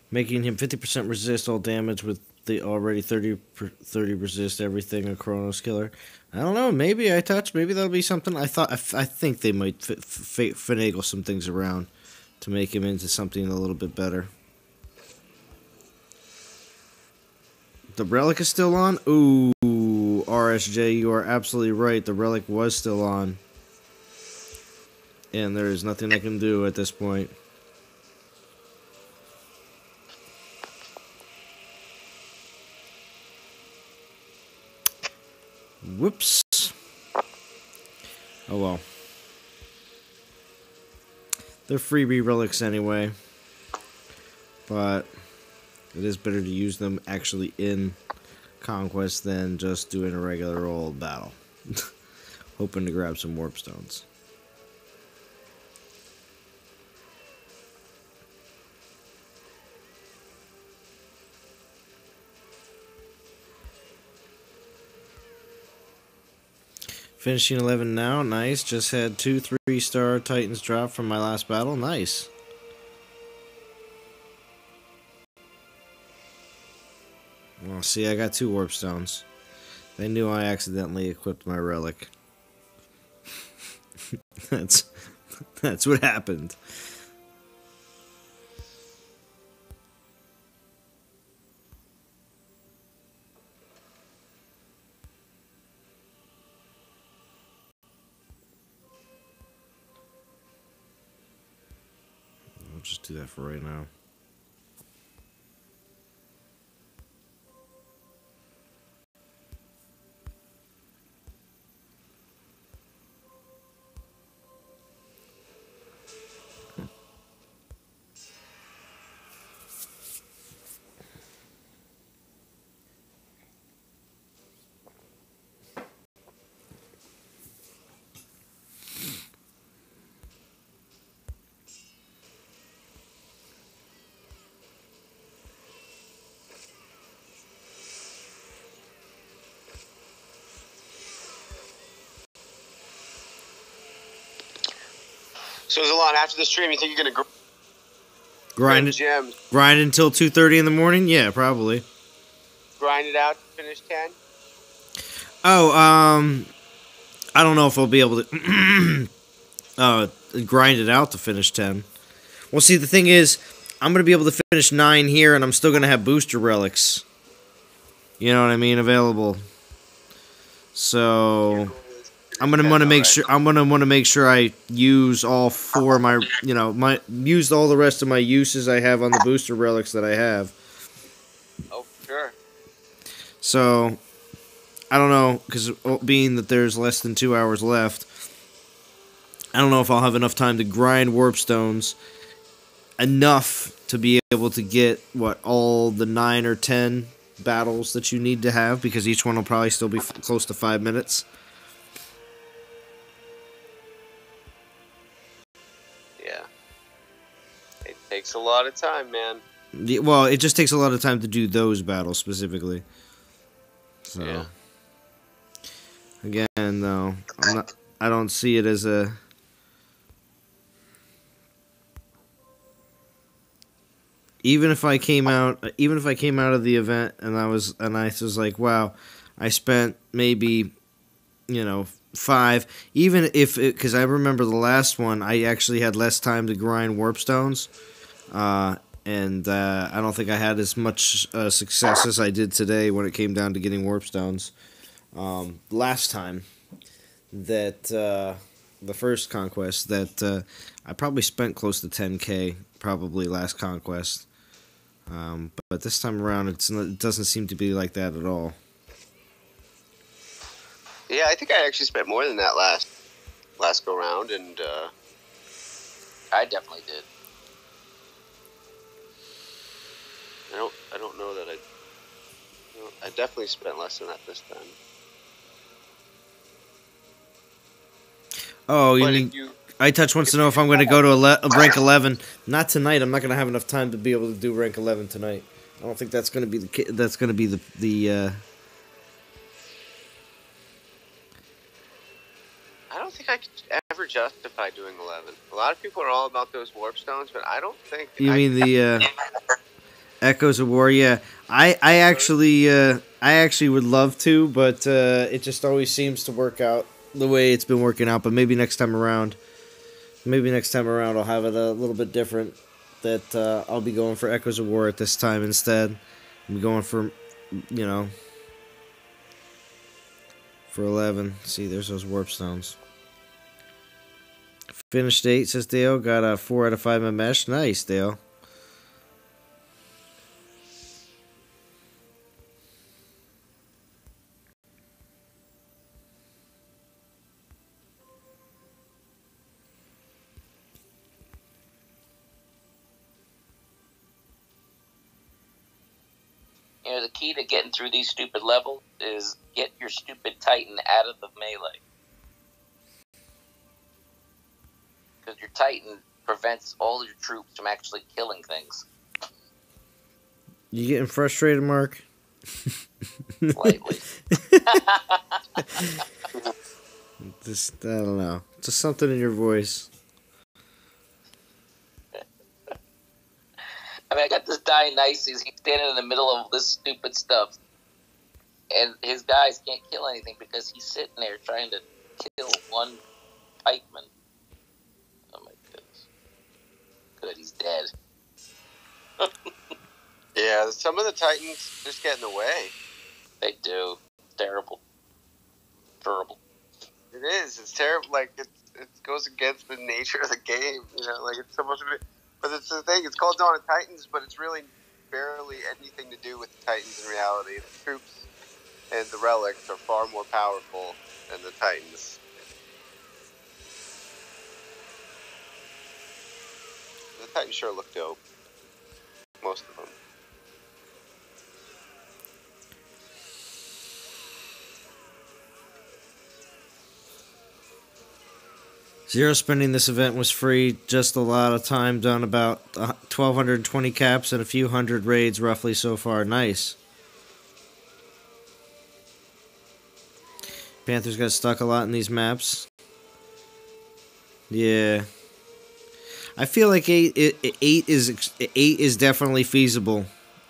Making him 50% resist all damage with the already 30 resist everything a Chronos killer. I don't know. Maybe maybe that'll be something. I think they might finagle some things around to make him into something a little bit better. The relic is still on? Ooh, RSJ, you are absolutely right. The relic was still on. And there is nothing I can do at this point. Whoops. Oh well. They're freebie relics anyway. But it is better to use them actually in Conquest than just doing a regular old battle. Hoping to grab some warp stones. Finishing 11 now, nice. Just had 2 3-star Titans drop from my last battle, nice. Well, see, I got 2 warp stones. They knew I accidentally equipped my relic. That's what happened. I'll just do that for right now. So, Zalon, after the stream, you think you're gonna Grind until 2:30 in the morning? Yeah, probably. Grind it out to finish 10? Oh, I don't know if I'll be able to grind it out to finish 10. Well, see, the thing is, I'm going to be able to finish 9 here, and I'm still going to have booster relics. You know what I mean? Available. So I'm going to want to make sure. I'm going to want to make sure I use all 4 of my, use all the rest of my uses I have on the booster relics that I have. Oh, sure. So I don't know, because being that there's less than 2 hours left, I don't know if I'll have enough time to grind warp stones enough to be able to get all the 9 or 10 battles that you need to have, because each one will probably still be close to 5 minutes. Yeah. It takes a lot of time, man. Well, it just takes a lot of time to do those battles specifically. So, yeah. Again, though, I don't see it as a... Even if I came out of the event and I was like, wow, I spent maybe, 5. Even if because I remember the last one, I actually had less time to grind warp stones, and I don't think I had as much success as I did today when it came down to getting warp stones. Last time that the first Conquest, that I probably spent close to 10K probably last Conquest. But this time around, it doesn't seem to be like that at all. Yeah, I think I actually spent more than that last go round, and I definitely did. I don't know that I definitely spent less than that this time. Oh, you mean iTouch wants to know if I'm going to go to rank 11. Not tonight. I'm not going to have enough time to be able to do rank 11 tonight. I don't think that's going to be the. I don't think I could ever justify doing 11. A lot of people are all about those warp stones, but I don't think. You mean the Echoes of War? Yeah, I actually would love to, but it just always seems to work out the way it's been working out. But maybe next time around I'll have it a little bit different. That I'll be going for Echoes of War at this time instead. I'm going for, for 11. See, there's those warp stones. Finished 8, says Dale. Got a 4 out of 5 in mesh. Nice, Dale. The key to getting through these stupid levels is get your stupid Titan out of the melee. Because your Titan prevents all your troops from actually killing things. You getting frustrated, Mark? Slightly. Just, I don't know. Just something in your voice. I mean, I got this Dionysus. He's standing in the middle of this stupid stuff. And his guys can't kill anything because he's sitting there trying to kill one pikeman. Oh, my goodness. Good, he's dead. Yeah, some of the Titans just get in the way. They do. Terrible. Terrible. It is. It's terrible. Like, it goes against the nature of the game. Like, it's so much of it. But it's the thing, it's called Dawn of Titans, but it's really barely anything to do with the Titans in reality. The troops and the relics are far more powerful than the Titans. The Titans sure look dope. Most of them. Zero spending this event was free, just a lot of time done, about 1,220 caps and a few hundred raids roughly so far. Nice. Panthers got stuck a lot in these maps. Yeah. I feel like eight is definitely feasible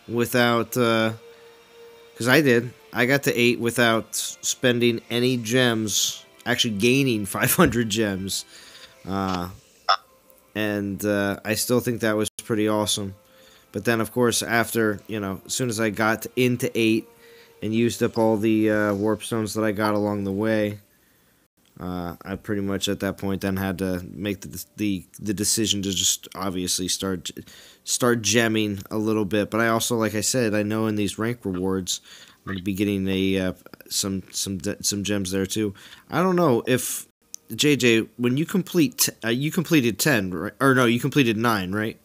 without because I got to 8 without spending any gems, actually gaining 500 gems, and I still think that was pretty awesome. But then, of course, after, as soon as I got into 8 and used up all the warp stones that I got along the way, I pretty much at that point then had to make the decision to just obviously start gemming a little bit. But I also, like I said, I know in these rank rewards I'm going to be getting some gems there too. I don't know if JJ, when you you completed 10, right? Or no, you completed 9, right?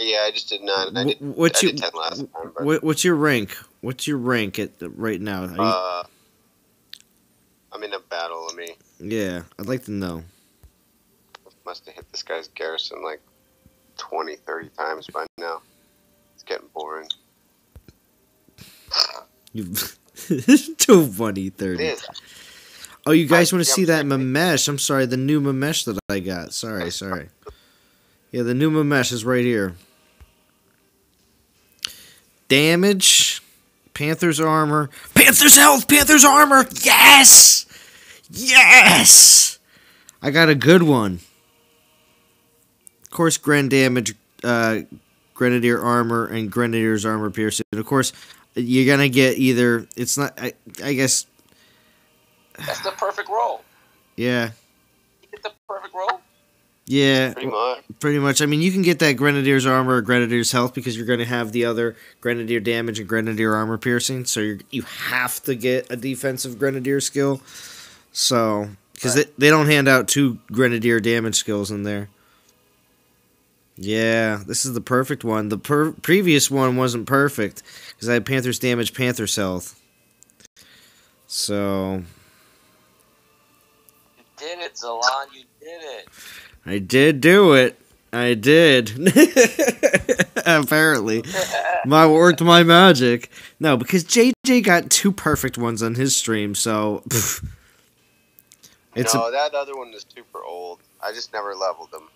Yeah, I just did 9. I did 10 last time. But... What's your rank? What's your rank at right now? I'm in a battle. Yeah, I'd like to know. Must have hit this guy's garrison like 20, 30 times by now. It's getting boring. You've 20, 30. Oh, you guys want to see that Mamesh? I'm sorry, the new Mamesh that I got. Sorry. Yeah, the new Mamesh is right here. Damage, Panther's armor, Panther's health, Panther's armor. Yes! Yes! I got a good one. Of course, Grand damage, Grenadier armor, and Grenadier's armor piercing. And of course, you're gonna get either. It's not. I guess. That's the perfect roll. Yeah. You get the perfect roll. Yeah, pretty much. I mean, you can get that Grenadier's armor or Grenadier's health because you're going to have the other Grenadier damage and Grenadier armor piercing. So you have to get a defensive Grenadier skill. So because they don't hand out 2 Grenadier damage skills in there. Yeah, this is the perfect one. The previous one wasn't perfect because I had Panther's damage, Panther's health. So you did it, Zalon. You did it. I did do it. I did. Apparently. Worked my magic. No, because JJ got 2 perfect ones on his stream, so... that other one is super old. I just never leveled them.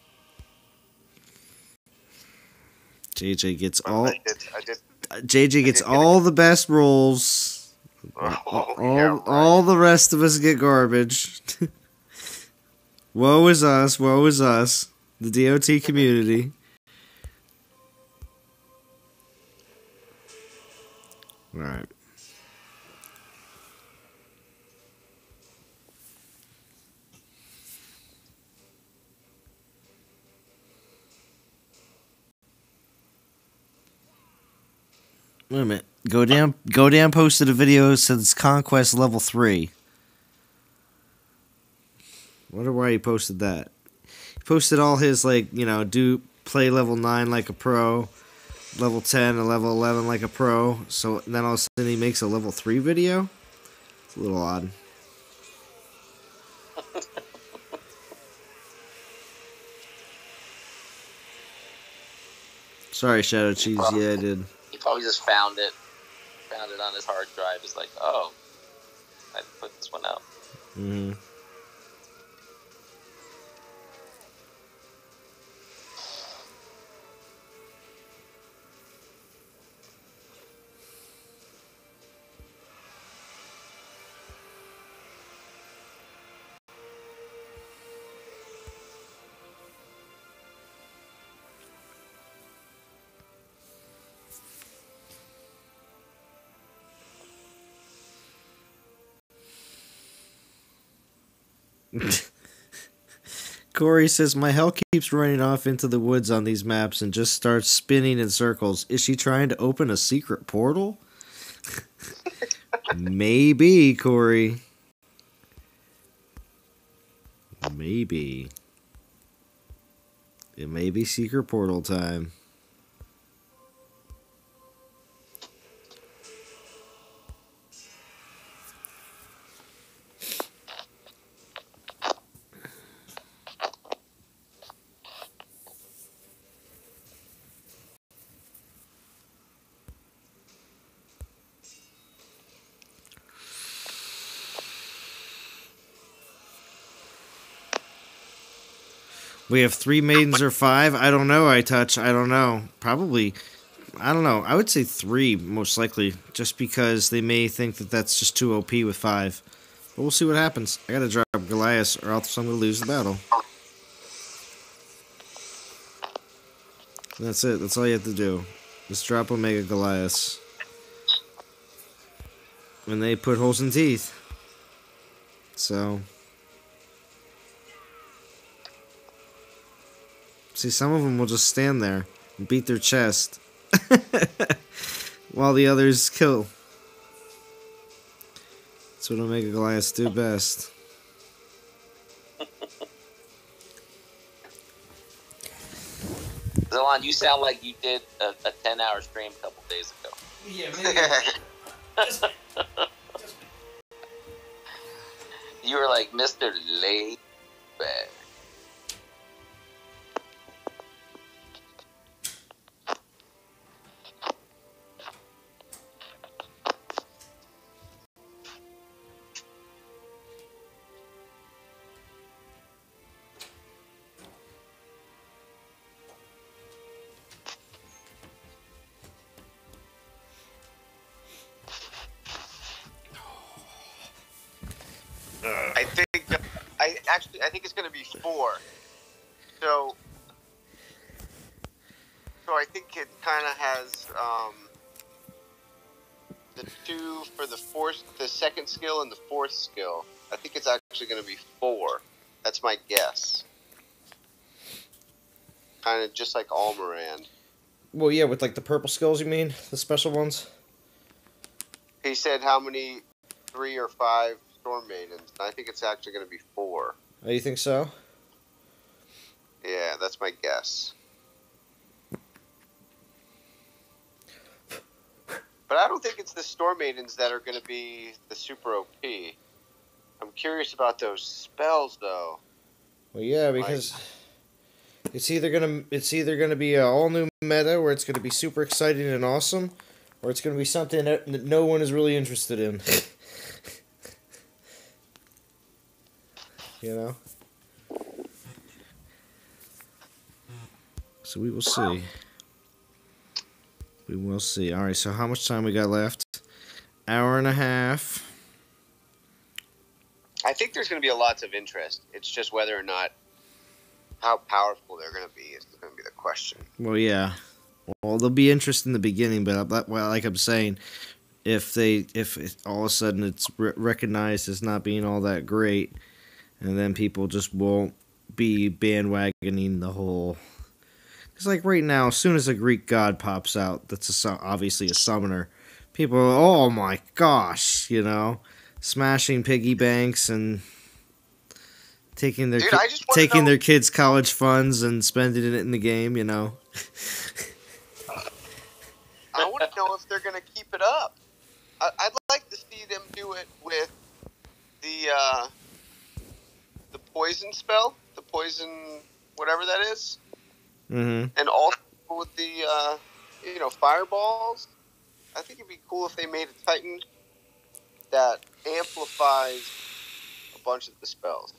JJ gets all... I did. JJ gets all the best rolls. All the rest of us get garbage. Woe is us, the DOT community. Alright. Wait a minute. Go down posted a video since Conquest level 3. Wonder why he posted that. He posted all his, play level 9 like a pro, level 10 and level 11 like a pro, so then all of a sudden he makes a level 3 video? It's a little odd. Sorry, Shadow Cheese, yeah, I did. He probably just found it on his hard drive. It's like, oh, I put this one out. Mm-hmm. Corey says, my hell keeps running off into the woods on these maps and just starts spinning in circles. Is she trying to open a secret portal? Maybe, Corey. Maybe. It may be secret portal time. We have 3 maidens or 5. I don't know. I don't know. Probably. I don't know. I would say 3 most likely, just because they may think that that's just too OP with 5. But we'll see what happens. I gotta drop Goliath, or else I'm gonna lose the battle. That's it. That's all you have to do. Just drop Omega Goliath. When they put holes in teeth. So. See, some of them will just stand there and beat their chest. While the others kill. That's what Omega Goliaths do best. Zalon, you sound like you did a 10-hour stream a couple days ago. Yeah, maybe. You were like Mr. Laid Back. I think it's going to be 4. So I think it kind of has the 2 for the second skill and the 4th skill. I think it's actually going to be 4. That's my guess. Kind of just like Almorand. Well, yeah, with like the purple skills, you mean? The special ones? He said how many 3 or 5 Storm Maidens. And I think it's actually going to be 4. Oh, you think so? Yeah, that's my guess. But I don't think it's the Storm Maidens that are going to be the super OP. I'm curious about those spells, though. Well, yeah, because it's either gonna be an all new meta where it's gonna be super exciting and awesome, or it's gonna be something that no one is really interested in. You know. So we will see. We will see. All right. So how much time we got left? Hour and a half. I think there's going to be lots of interest. It's just whether or not how powerful they're going to be is going to be the question. Well, yeah. Well, there'll be interest in the beginning, but like I'm saying, if all of a sudden it's recognized as not being all that great, and then people just won't be bandwagoning the whole. Because like right now, as soon as a Greek god pops out, that's obviously a summoner. People are, oh my gosh, you know, smashing piggy banks and taking their their kids' college funds and spending it in the game, you know. I want to know if they're going to keep it up. I'd like to see them do it with the poison spell, the poison whatever that is, and also with the fireballs. I think it'd be cool if they made a Titan that amplifies a bunch of the spells.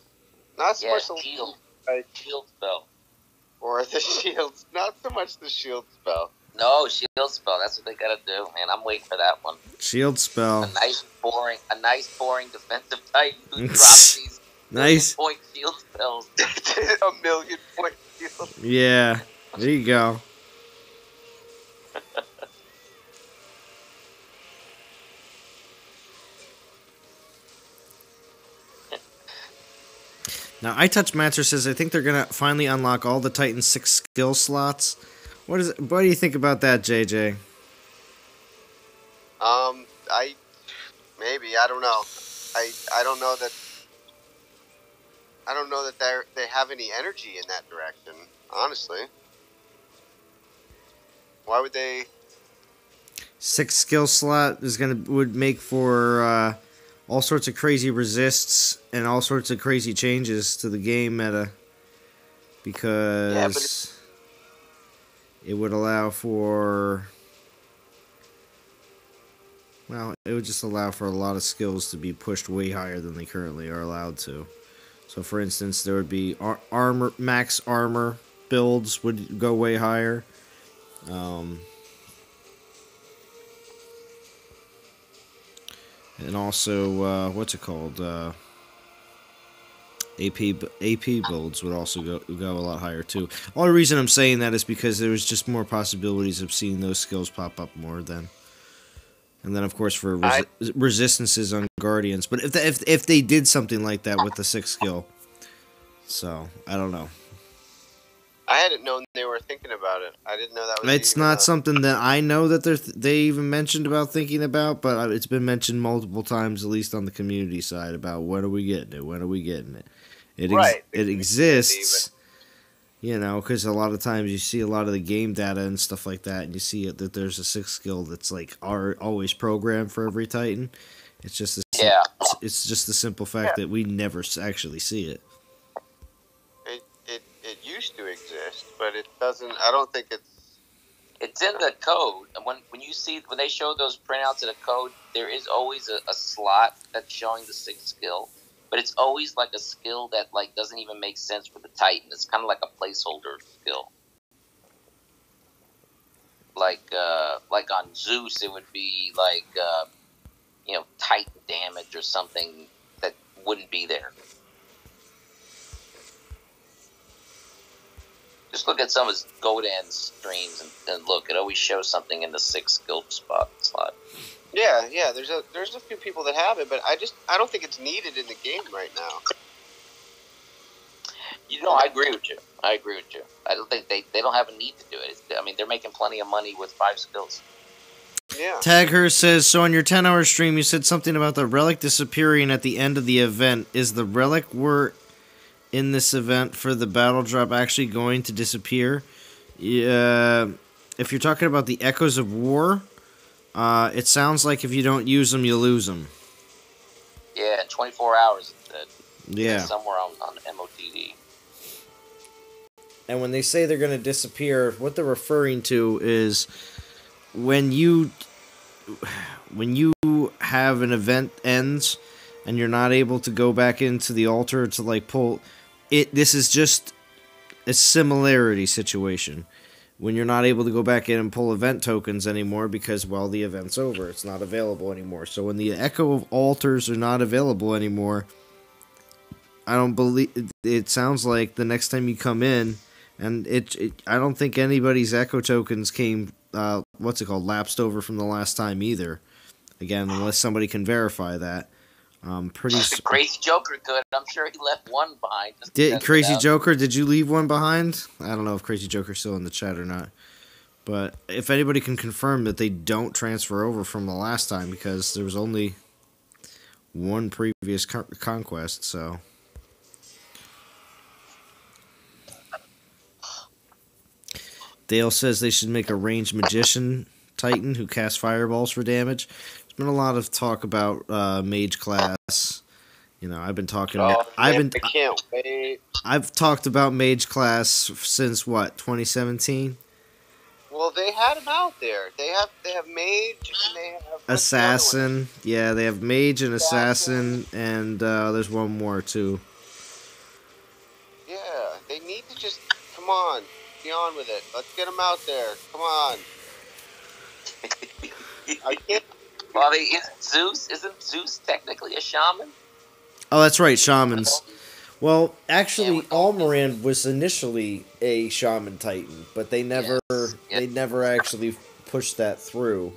Not so much the shield spell. Or the shields. Not so much the shield spell. No, shield spell. That's what they gotta do, man. I'm waiting for that one. Shield spell. A nice boring defensive Titan who drops these million-point shield spells. A million-point shield. Yeah, there you go. Now, iTouchMaster says I think they're gonna finally unlock all the Titan 6 skill slots. What do you think about that, JJ? I don't know. I don't know that they have any energy in that direction. Honestly, why would they? 6 skill slot would make for all sorts of crazy resists and all sorts of crazy changes to the game meta, because it would allow for, well, it would just allow for a lot of skills to be pushed way higher than they currently are allowed to. So, for instance, there would be armor, max armor builds would go way higher. And also, what's it called? AP builds would also go a lot higher too. Only reason I'm saying that is because there was just more possibilities of seeing those skills pop up more then. And then, of course, for resistances on Guardians. But if they did something like that with the 6th skill, so I don't know. I hadn't known they were thinking about it. I didn't know that was. It's not something that I know that they even mentioned about thinking about, but it's been mentioned multiple times, at least on the community side, about when are we getting it? When are we getting it? It exists, you know, because a lot of times you see a lot of the game data and stuff like that, and you see that there's a 6th skill that's like always programmed for every Titan. It's just it's just the simple fact that we never actually see it. It used to exist, but it doesn't. I don't think it's. It's in the code, and when they show those printouts of the code, there is always a slot that's showing the 6th skill, but it's always like a skill that like doesn't even make sense for the Titan. It's kind of like a placeholder skill. Like on Zeus, it would be like Titan damage or something that wouldn't be there. Just look at some of his Godan streams and look. It always shows something in the 6th skill slot. Yeah. There's a few people that have it, but I don't think it's needed in the game right now. I agree with you. I don't think they don't have a need to do it. They're making plenty of money with 5 skills. Yeah. Tagher says, so on your 10-hour stream, you said something about the relic disappearing at the end of the event. Is the relic in this event for the battle drop actually going to disappear? If you're talking about the Echoes of War, it sounds like if you don't use them, you lose them. Yeah, in 24 hours it said. Yeah. Somewhere on MOTD. And when they say they're going to disappear, what they're referring to is when you have an event ends and you're not able to go back into the altar to like pull it. This is just a similarity situation when you're not able to go back in and pull event tokens anymore because, well, the event's over. It's not available anymore. So when the Echo of Altars are not available anymore, I don't believe it. Sounds like the next time you come in, and I don't think anybody's Echo tokens came lapsed over from the last time either. Again, unless somebody can verify that. Crazy Joker could. I'm sure he left one behind. Crazy Joker, did you leave one behind? I don't know if Crazy Joker's still in the chat or not. But if anybody can confirm that they don't transfer over from the last time, because there was only one previous conquest, so. Dale says they should make a ranged magician Titan who casts fireballs for damage. There's been a lot of talk about mage class. I've been talking. I can't wait. I've talked about mage class since 2017. Well, they had them out there. They have mage and they have assassin. Yeah, they have mage and assassin, and there's one more too. Yeah, they need to just come on. Be on with it. Let's get them out there. Come on. I can't. Well, isn't Zeus technically a shaman? Oh, that's right, shamans. Well, actually, Almorand was initially a shaman titan, but they never actually pushed that through.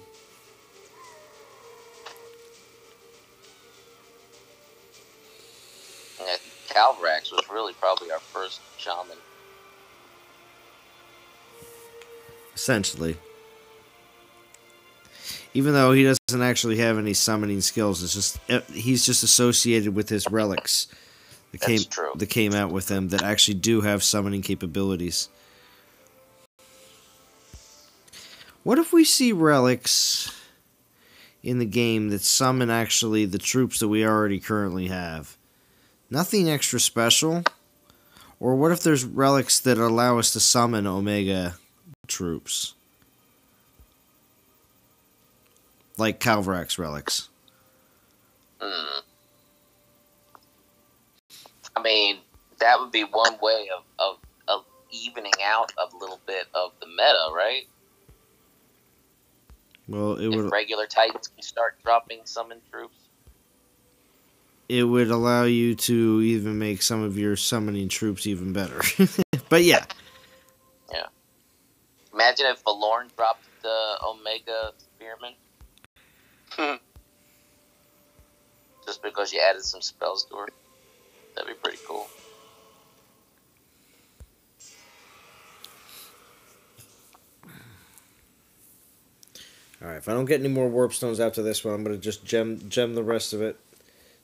Yeah, Calvarax was really probably our first shaman. Essentially. Even though he doesn't actually have any summoning skills, he's just associated with his relics that came out with him that actually do have summoning capabilities. What if we see relics in the game that summon actually the troops that we already currently have? Nothing extra special? Or what if there's relics that allow us to summon Omega troops? Like Calvarax relics. I mean, that would be one way of evening out a little bit of the meta, right? Well, it would. If regular Titans can start dropping summon troops. It would allow you to even make some of your summoning troops even better. But yeah. Yeah. Imagine if Valorn dropped the Omega Spearman. Just because you added some spells to her. That'd be pretty cool. Alright, if I don't get any more warp stones after this one, I'm going to just gem the rest of it.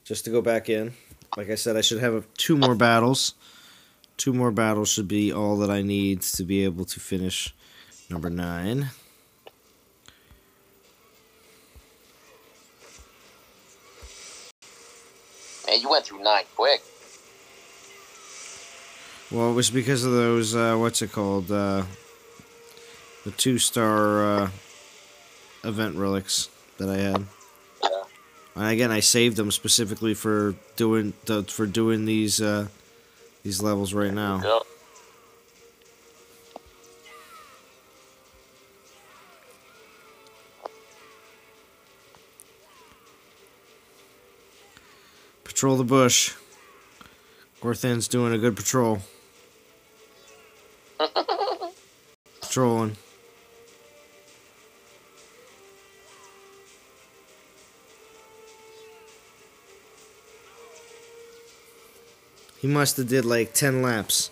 Just to go back in. Like I said, I should have 2 more battles. 2 more battles should be all that I need to be able to finish number 9. Man, you went through 9 quick. Well, it was because of those, what's it called? The 2-star event relics that I had. Yeah. And again, I saved them specifically for doing these levels right now. Go. Patrol the bush. Gorthan's doing a good patrol. Patrolling. He must have did like 10 laps.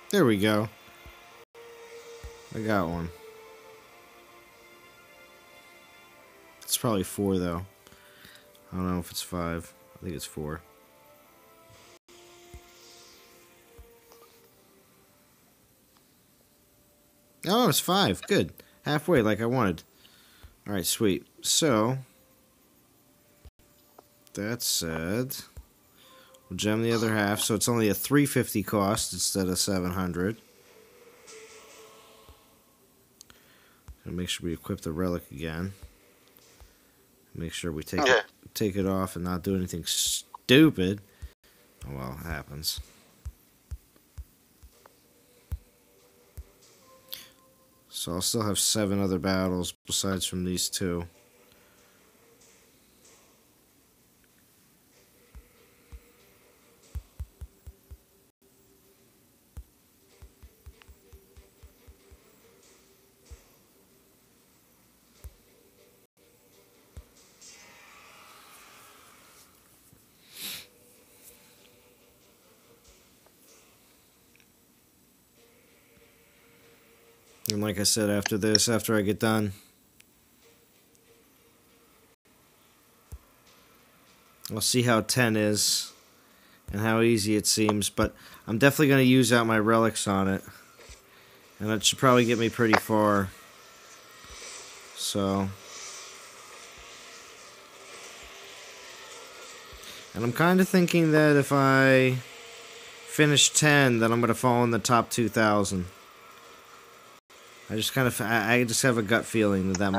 There we go. I got one. It's probably 4 though. I don't know if it's 5. I think it's 4. Oh, it's 5. Good. Halfway, like I wanted. Alright, sweet. So, that said, we'll gem the other half, so it's only a 350 cost instead of 700. And make sure we equip the relic again. Make sure we take it off and not do anything stupid. Oh well, it happens. So I'll still have 7 other battles besides from these 2. And like I said, after this, after I get done, I'll see how 10 is and how easy it seems, but I'm definitely going to use out my relics on it. And that should probably get me pretty far. So. And I'm kind of thinking that if I finish 10, that I'm going to fall in the top 2,000. I just have a gut feeling that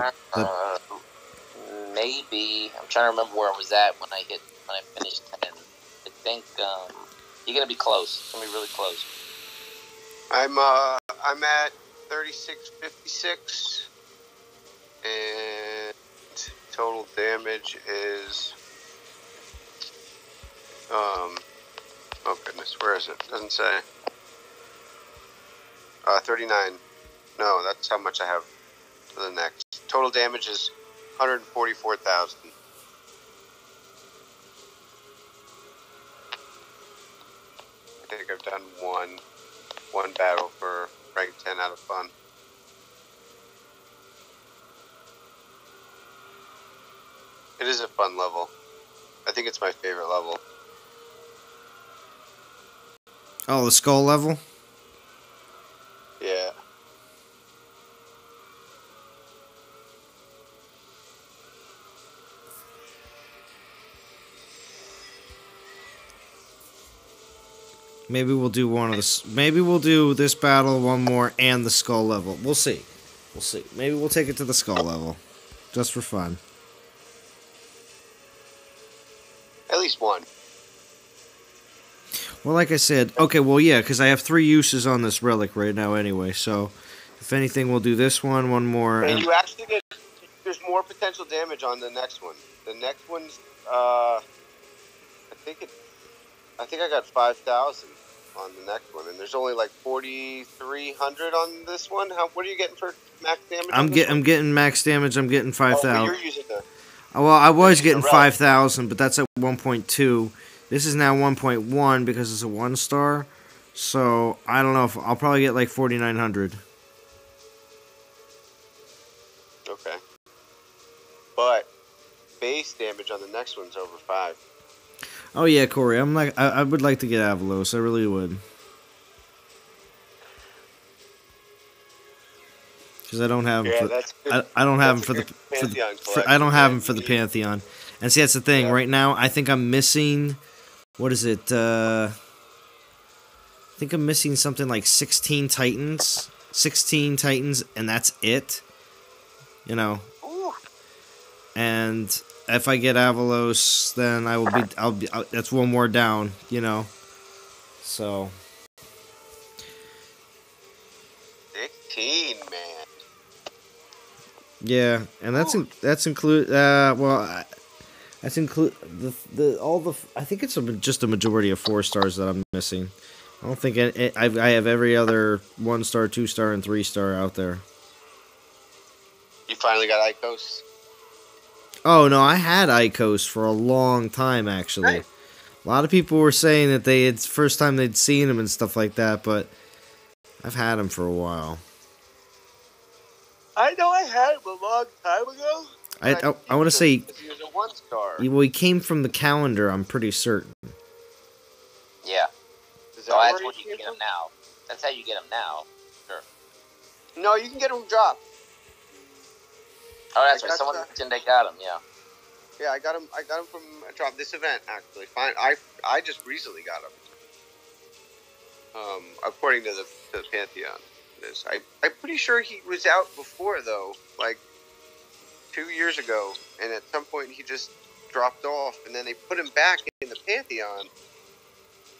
maybe. I'm trying to remember where I was at when I finished 10. I think you're gonna be close. It's gonna be really close. I'm at 3656, and total damage is oh goodness, where is it? Doesn't say. 39. No, that's how much I have for the next. Total damage is 144,000. I think I've done one battle for rank 10 out of fun. It is a fun level. I think it's my favorite level. Oh, the skull level? Yeah. Maybe we'll do one of this. Maybe we'll do this battle, one more, and the skull level. We'll see. We'll see. Maybe we'll take it to the skull level. Just for fun. At least one. Well, like I said, okay, well, yeah, because I have 3 uses on this relic right now anyway, so if anything, we'll do this one more. And you actually get, there's more potential damage on the next one. The next one's, I think I got 5,000 on the next one, and there's only like 4,300 on this one. What are you getting for max damage? I'm getting max damage. I'm getting 5,000. Oh, you're using the. Well, I was getting 5,000, but that's at 1.2. This is now 1.1 because it's a 1-star. So I don't know if I'll probably get like 4,900. Okay. But base damage on the next one's over 5. Oh yeah, Corey. I would like to get Avalos. I really would. Because I don't have him for, I don't have him for the I don't have him for the Pantheon. And see, that's the thing. Right now, I think I'm missing. What is it? I think I'm missing something like 16 Titans. 16 Titans, and that's it. You know. Ooh. And if I get Avalos, then I'll be that's one more down, you know. So 16, man. Yeah, and that's include that's include the I think it's just a majority of 4-stars that I'm missing. I don't think I have every other 1-star, 2-star, and 3-star out there. You finally got Icos? Oh no, I had Icos for a long time actually. Right. A lot of people were saying that it's first time they'd seen him and stuff like that, but I've had him for a while. I know I had him a long time ago. I want to say he was a 1-star. Well, he came from the calendar. I'm pretty certain. Yeah. So that's where you get him now. That's how you get him now. Sure. No, you can get him dropped. Oh, that's right. Someone mentioned they got him. Yeah. Yeah, I got him from a drop this event actually. Fine. I just recently got him. According to the Pantheon. I'm pretty sure he was out before though, like 2 years ago, and at some point he just dropped off, and then they put him back in the Pantheon,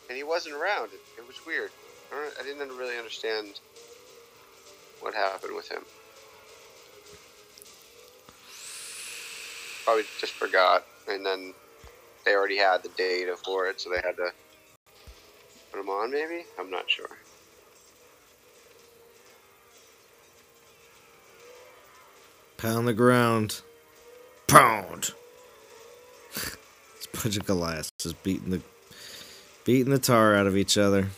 and he wasn't around. It was weird. I didn't really understand what happened with him. Probably just forgot, and then they already had the data for it, so they had to put him on. Maybe, I'm not sure. Pound the ground. Pound. It's a bunch of Goliaths just beating the tar out of each other.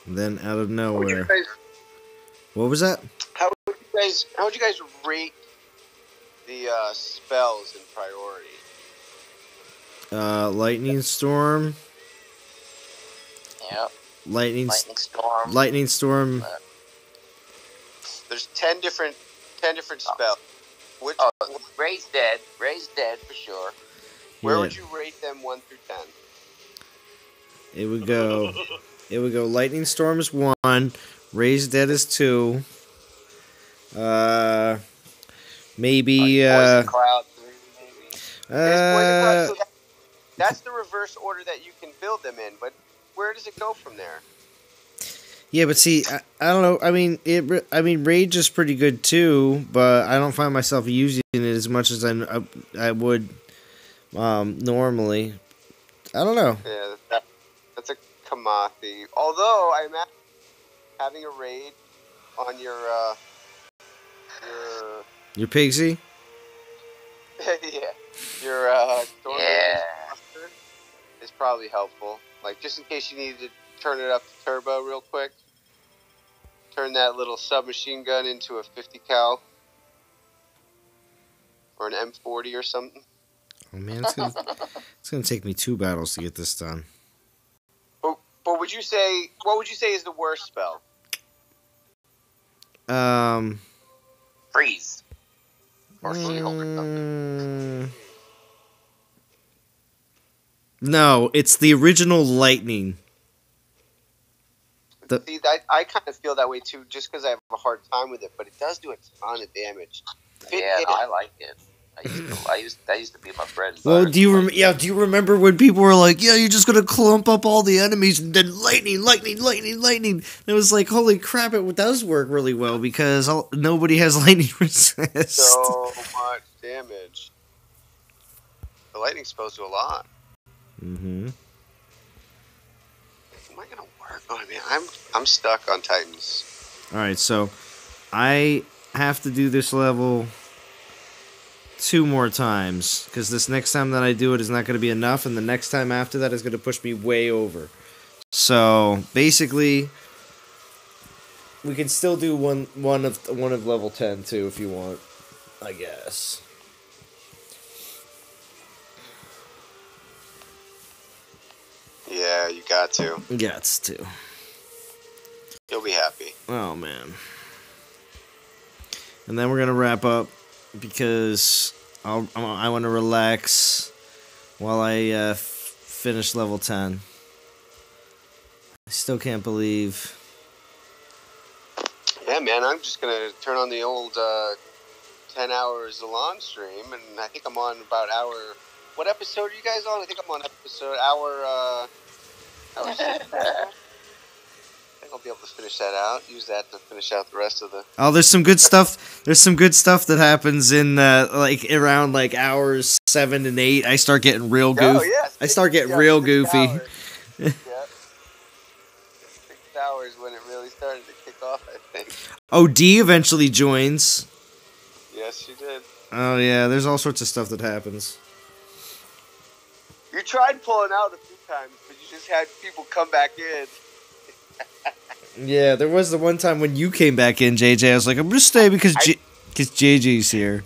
And then out of nowhere. What was that? How would you guys rate the spells in priority? Lightning Storm. Yep. Lightning Storm. There's 10 different spells. Ray's dead. Ray's dead for sure. Where would you rate them 1 through 10? It would go Lightning Storm is 1, Ray's Dead is 2. Maybe Poison Cloud 3 maybe. That's the reverse order that you can build them in, but where does it go from there? Yeah, but see, I don't know. I mean, Rage is pretty good too, but I don't find myself using it as much as I would normally. I don't know. Yeah, that's a Kamathi. Although I'm having a raid on your Pigsy. Yeah, your Storm is probably helpful. Like, just in case you need to turn it up to turbo real quick. Turn that little submachine gun into a 50 cal. Or an M40 or something. Oh man, it's gonna take me 2 battles to get this done. But what would you say is the worst spell? Freeze. Or shield or something. No, it's the original lightning. See, I kind of feel that way too, just because I have a hard time with it. But it does do a ton of damage. I like it. That used to be my bread and Well, butter. do you remember when people were like, "Yeah, you're just gonna clump up all the enemies and then lightning." And it was like, holy crap! It does work really well because nobody has lightning resist. So much damage. The lightning spells do a lot. Mm-hmm. Am I gonna work on it? I'm stuck on Titans. All right, so I have to do this level 2 more times because this next time that I do it is not going to be enough, and the next time after that is going to push me way over. So basically, we can still do one of level 10 too if you want, I guess. Yeah, you got to. Gets to. You'll be happy. Oh man. And then we're gonna wrap up because I want to relax while I finish level 10. I still can't believe. Yeah, man, I'm just gonna turn on the old 10 hours Elon stream, and I think I'm on about hour. What episode are you guys on? I think I'm on episode hour 6. I think I'll be able to finish that out. Use that to finish out the rest of the. Oh, there's some good stuff. There's some good stuff that happens in like around like hours 7 and 8. I start getting real goofy. Oh, yeah, I start getting real 6 goofy. Hours. Yeah. 6 hours when it really started to kick off, I think. Oh, D eventually joins. Yes, she did. Oh yeah, there's all sorts of stuff that happens. You tried pulling out a few times, but you just had people come back in. Yeah, there was the one time when you came back in, JJ. I was like, I'm gonna stay because JJ's here.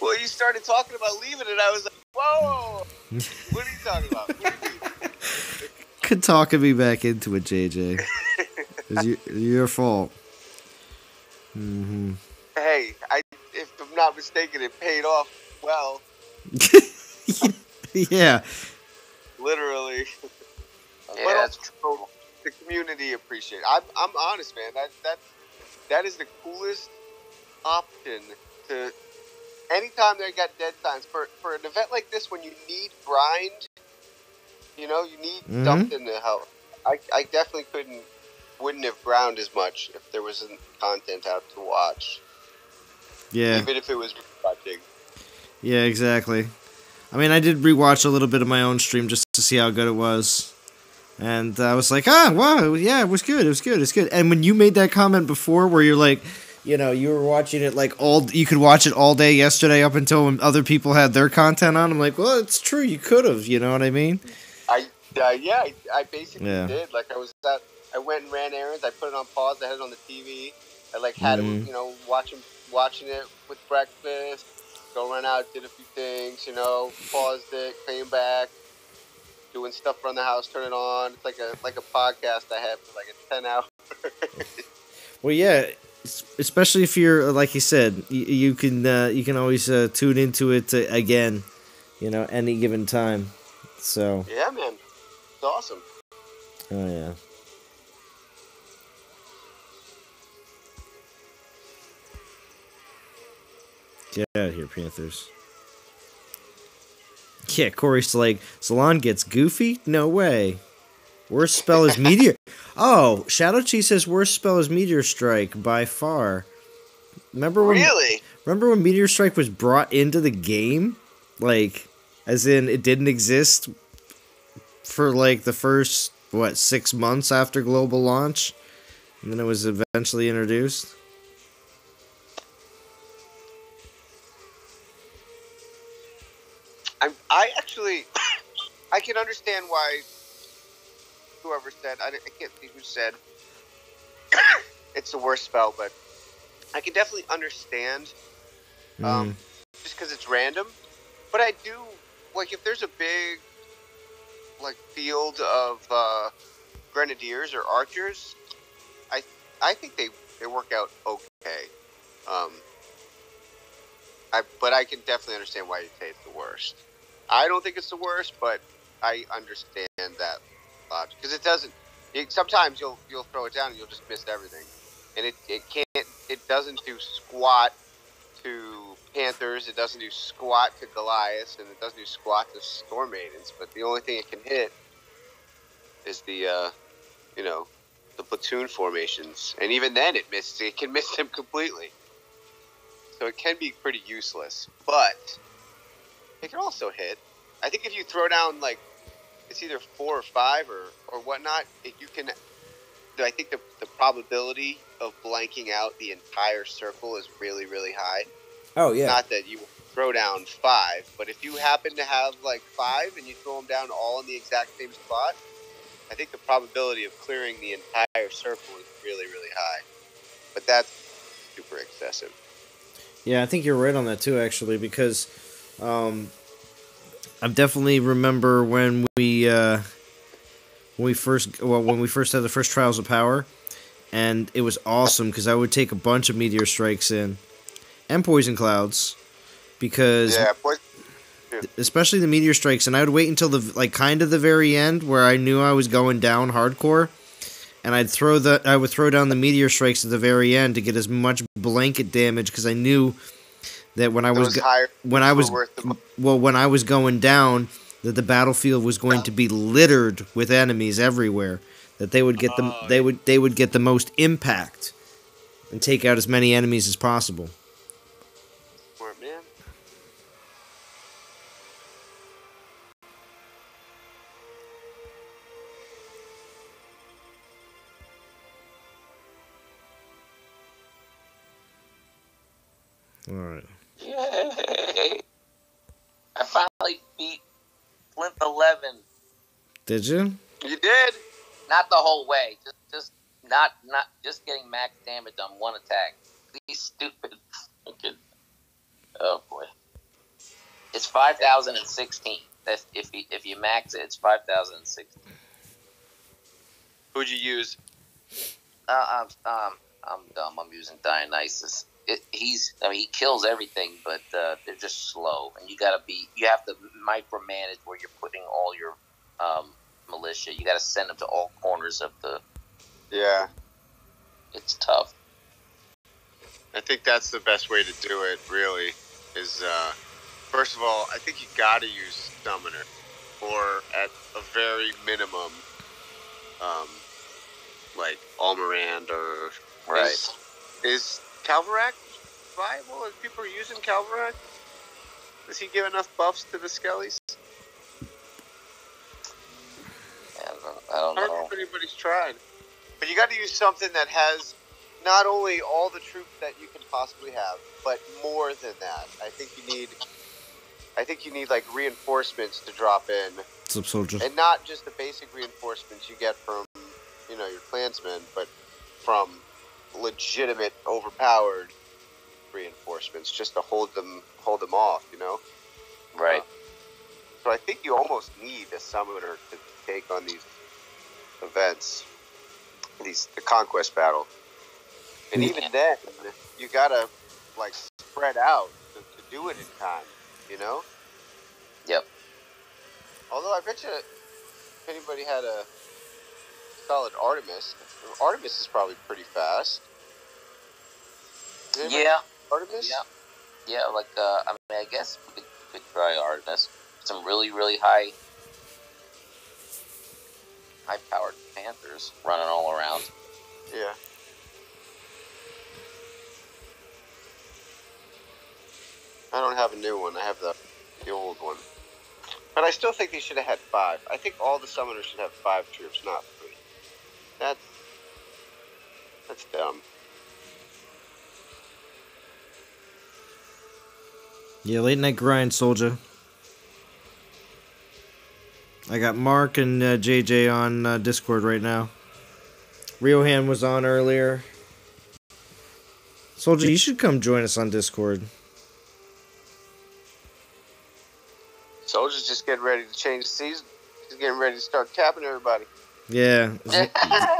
Well, you started talking about leaving, and I was like, whoa! What are you talking about? What do you mean? Could talking me back into it, JJ. It's your fault. Mm-hmm. Hey, if I'm not mistaken, it paid off well. Yeah. Literally. Yeah, But that's also, the community appreciate it. I'm honest, man. That is the coolest option to. Anytime they got dead signs for an event like this, when you need grind, you need something to help. I definitely wouldn't have ground as much if there wasn't content out to watch. Yeah. Even if it was watching. Yeah, exactly. I mean, I did rewatch a little bit of my own stream just to see how good it was. And I was like, wow, yeah, it was good. And when you made that comment before where you're like, you were watching it like you could watch it all day yesterday up until when other people had their content on, I'm like, well, it's true, you could have, you know what I mean? I basically did. Like, I went and ran errands, I put it on pause, I had it on the TV, I like had it, watching it with breakfast, go run out, did a few things, paused it, came back, doing stuff around the house, turn it on. It's like a podcast I have for like a 10 hours. Well, yeah, especially if you're like you said, you can always tune into it again, any given time. So yeah, man, it's awesome. Oh yeah. Get out of here, Panthers. Yeah, Corey's like, Salon gets goofy? No way. Worst spell is Meteor. Oh, Shadow Chi says worst spell is Meteor Strike by far. Remember when Meteor Strike was brought into the game? Like, as in it didn't exist for like the first, 6 months after global launch? And then it was eventually introduced? I can understand why whoever said, I can't think who said it's the worst spell, but I can definitely understand just because it's random. But I do, like, if there's a big, like, field of grenadiers or archers, I think they work out okay. But I can definitely understand why you say it's the worst. I don't think it's the worst, but I understand that logic because it doesn't. Sometimes you'll throw it down and you'll just miss everything, and it doesn't do squat to Panthers, it doesn't do squat to Goliaths, and it doesn't do squat to Storm Maidens. But the only thing it can hit is the the platoon formations, and even then it misses. It can miss them completely. So it can be pretty useless, but it can also hit. I think if you throw down like it's either 4 or 5 or whatnot, you can. I think the probability of blanking out the entire circle is really, really high. Oh yeah. Not that you throw down 5, but if you happen to have like 5 and you throw them down all in the exact same spot, I think the probability of clearing the entire circle is really, really high. But that's super excessive. Yeah, I think you're right on that too, actually, because I definitely remember when we first had the first Trials of Power, and it was awesome because I would take a bunch of meteor strikes in and poison clouds because especially the meteor strikes, and I would wait until the very end where I knew I was going down hardcore, and I would throw down the meteor strikes at the very end to get as much blanket damage because I knew that when I was going down, that the battlefield was going to be littered with enemies everywhere. That they would get they would get the most impact and take out as many enemies as possible. Smart man. All right. Yay! I finally beat Flint 11. Did you? You did. Not the whole way. Just not just getting max damage on one attack. These stupid fucking. Oh boy. It's 5,016. That's if you max it, it's 5,016. Who'd you use? I'm dumb. I'm using Dionysus. He kills everything, but they're just slow, and you have to micromanage where you're putting all your militia. You got to send them to all corners of the. Yeah, it's tough. I think that's the best way to do it. Really, is first of all, I think you got to use Summoner, or at a very minimum, like Almorand or right. Is Calvarac viable if people are using Calvarac? Does he give enough buffs to the Skellies? I don't know. know if anybody's tried. But you got to use something that has not only all the troops that you can possibly have, but more than that. I think you need like reinforcements to drop in. Sub soldiers. And not just the basic reinforcements you get from, your clansmen, but from legitimate overpowered reinforcements just to hold them off, Right. So I think you almost need a summoner to take on these events, the conquest battle, and even then you gotta like spread out to do it in time, Yep. Although I bet you if anybody had a solid Artemis is probably pretty fast. Yeah. Artemis? Yeah, like, I guess we could try Artemis. Some really, really high-powered Panthers running all around. Yeah. I don't have a new one. I have the old one. But I still think they should have had 5. I think all the summoners should have 5 troops, not 3. That's dumb. Yeah, late night grind, soldier. I got Mark and JJ on Discord right now. Riohan was on earlier. Soldier, you should come join us on Discord. Soldier's just getting ready to change the season. He's getting ready to start capping everybody. Yeah,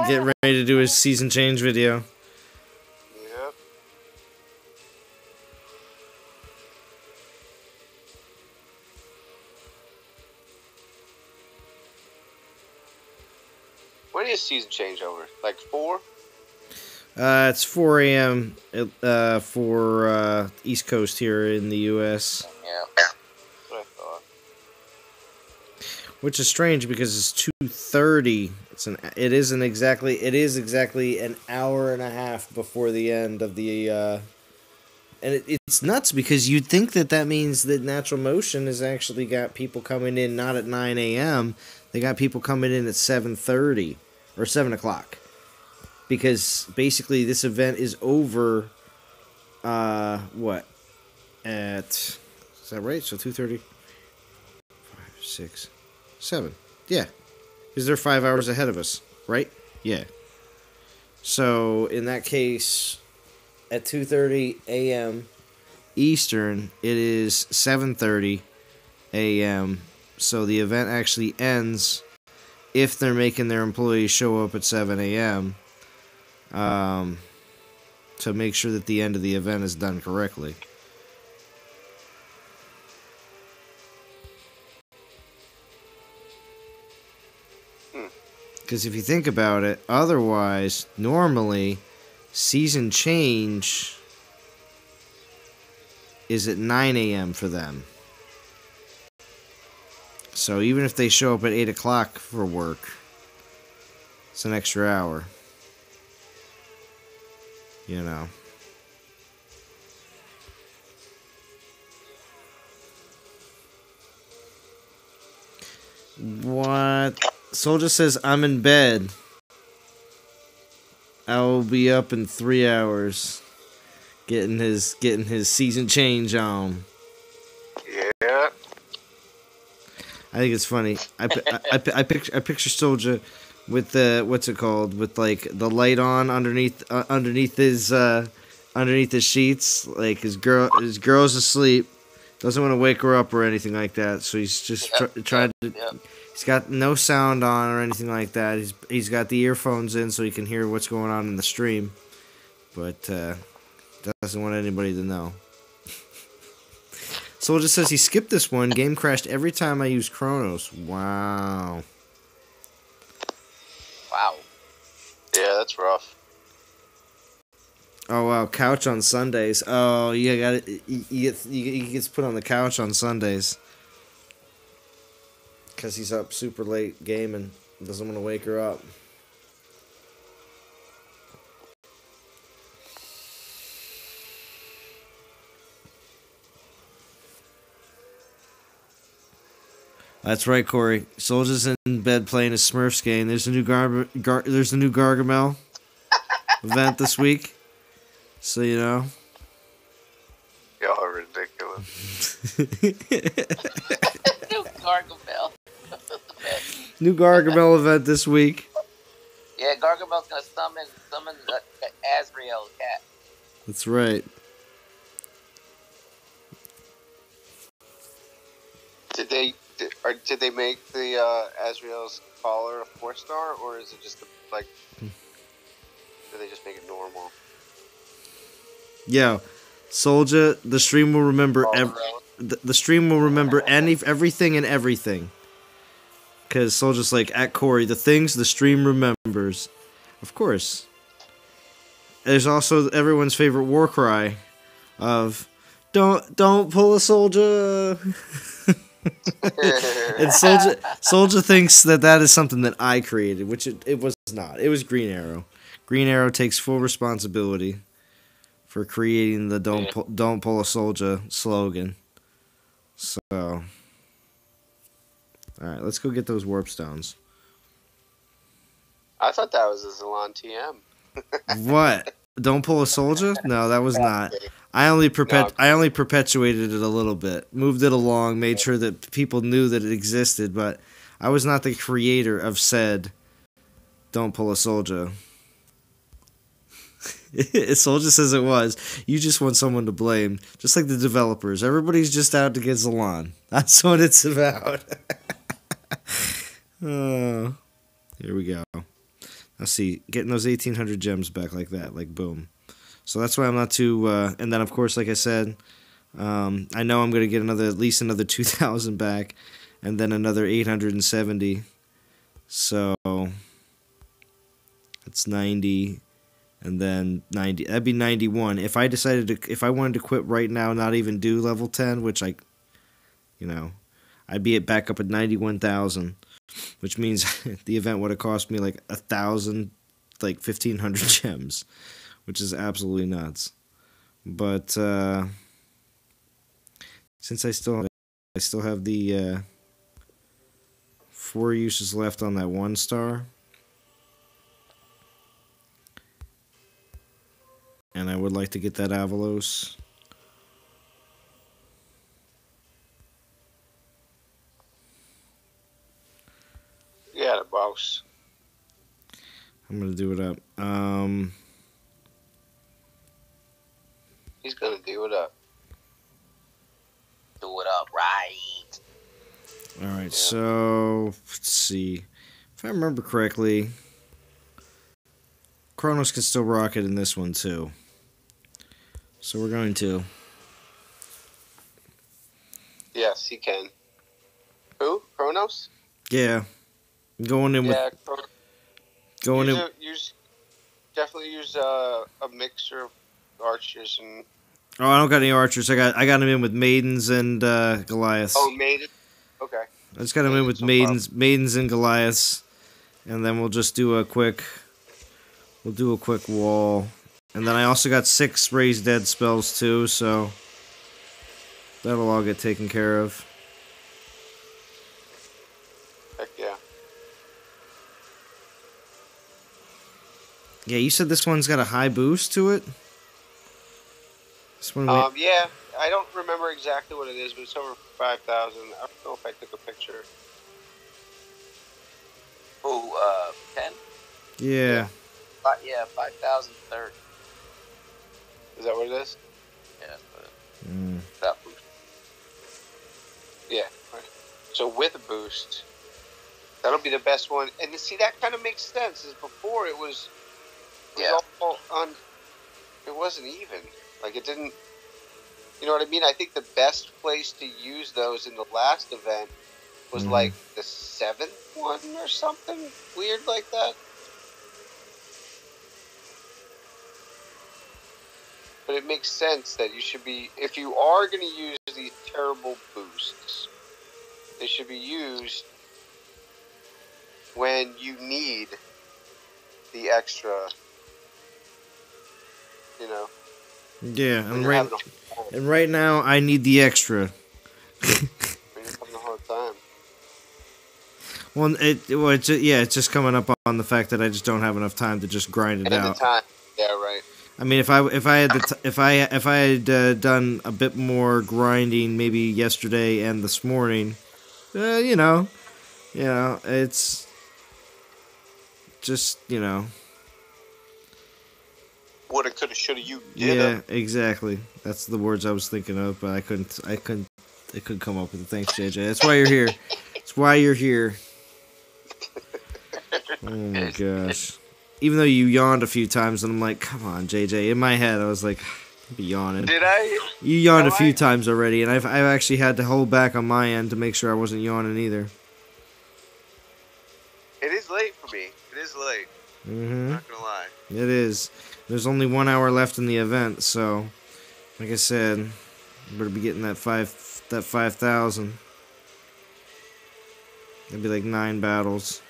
getting ready to do his season change video. Yep. When is season changeover? Like 4? It's 4 a.m. For East Coast here in the U.S. Yeah. That's what I thought. Which is strange because it's 2:30. It is exactly an hour and a half before the end of the and it's nuts because you'd think that means that Natural Motion has actually got people coming in not at 9 a.m. They got people coming in at 7:30 or 7 o'clock. Because basically this event is over, what? Is that right? So 2:30, 5, 6, 7. Yeah. Because they're 5 hours ahead of us, right? Yeah. So in that case, at 2:30 a.m. Eastern, it is 7:30 a.m. So the event actually ends if they're making their employees show up at 7 a.m. To make sure that the end of the event is done correctly. Because if you think about it, otherwise, normally, season change is at 9 a.m. for them. So even if they show up at 8 o'clock for work, it's an extra hour. You know. What? Soldier says, I'm in bed. I will be up in 3 hours. Getting his season change on. Yeah. I think it's funny. I picture Soldier with the what's it called, with like the light on underneath his sheets, like his girl's asleep, doesn't want to wake her up or anything like that, so he's just trying to. He's got no sound on or anything like that. He's got the earphones in so he can hear what's going on in the stream, but doesn't want anybody to know. Soldier says he skipped this one. Game crashed every time I used Chronos. Wow. Wow. Yeah, that's rough. Oh wow, couch on Sundays. Oh, you got it. He gets put on the couch on Sundays because he's up super late gaming. Doesn't want to wake her up. That's right, Corey. Soldier's in bed playing a Smurfs game. There's a new Gargamel event this week. So you know. Y'all are ridiculous. New Gargamel. New Gargamel event this week. Yeah, Gargamel's gonna summon Azrael cat. That's right. Did they make the Azrael's collar a 4-star, or is it just like? Do they just make it normal? Yo, Soldier, the stream will remember the stream will remember everything and everything. Cause Soldier's like, at Corey, the things the stream remembers. Of course. There's also everyone's favorite war cry of don't pull a soldier. And Soldier thinks that is something that I created, which it was not. It was Green Arrow. Green Arrow takes full responsibility for creating the don't pull a soldier slogan. So, all right, let's go get those warp stones. I thought that was a Zalon TM. What? Don't pull a soldier? No, that was not. I only perpetuated it a little bit, moved it along, made sure that people knew that it existed, but I was not the creator of said don't pull a soldier. Soldier says it was. You just want someone to blame, just like the developers. Everybody's just out to get Zalon. That's what it's about. Oh, here we go. Let's see, getting those 1,800 gems back like that, like boom. So that's why I'm not too. And then of course, like I said, I know I'm gonna get at least another 2,000 back, and then another 870. So That's 90, and then 90. That'd be 91. If I wanted to quit right now, not even do level 10, which I'd be back up at 91,000, which means the event would have cost me like 1,000, like 1,500 gems, which is absolutely nuts. But since I still have the 4 uses left on that 1 star. And I would like to get that Avalos. Yeah, the boss. I'm gonna do it up. He's gonna do it up. Do it up, right? All right, so let's see. If I remember correctly, Kronos can still rock it in this one too. So we're going to. Yes, he can. Who? Kronos? Yeah. Going in with. Going in. Definitely use a mixture of archers and. Oh, I don't got any archers. I got him in with maidens and Goliaths. Oh, maidens. Okay. I just got him in with maidens and Goliaths, and then we'll just do a quick. We'll do a quick wall. And then I also got 6 raise dead spells too, so that'll all get taken care of. Heck yeah. Yeah, you said this one's got a high boost to it? This one yeah, I don't remember exactly what it is, but it's over 5,000. I don't know if I took a picture. Oh, 10? Yeah. Yeah, 5,030. Is that what it is? Yeah, but that boost. Yeah. Right. So with a boost, that'll be the best one. And you see, that kind of makes sense. Is before it was all on. It wasn't even. Like, it didn't. You know what I mean? I think the best place to use those in the last event was like the 7th one or something weird like that. But it makes sense that you should be, if you are going to use these terrible boosts, they should be used when you need the extra, you know. Yeah, and right now I need the extra. When you're having a hard time. Well, it's just coming up on the fact that I just don't have enough time to just grind it out. Yeah, right. I mean, if I had done a bit more grinding, maybe yesterday and this morning, it's just Woulda, coulda, shoulda, you did. Yeah, exactly. That's the words I was thinking of, but I couldn't come up with it. Thanks, JJ. That's why you're here. That's why you're here. Oh my gosh. Even though you yawned a few times, and I'm like, come on, JJ. In my head, I was like, I'll be yawning. Did I? You yawned a few times already, and I've actually had to hold back on my end to make sure I wasn't yawning either. It is late for me. It is late. I'm not gonna lie. It is. There's only 1 hour left in the event, so like I said, I better be getting that 5,000. That'd be like 9 battles.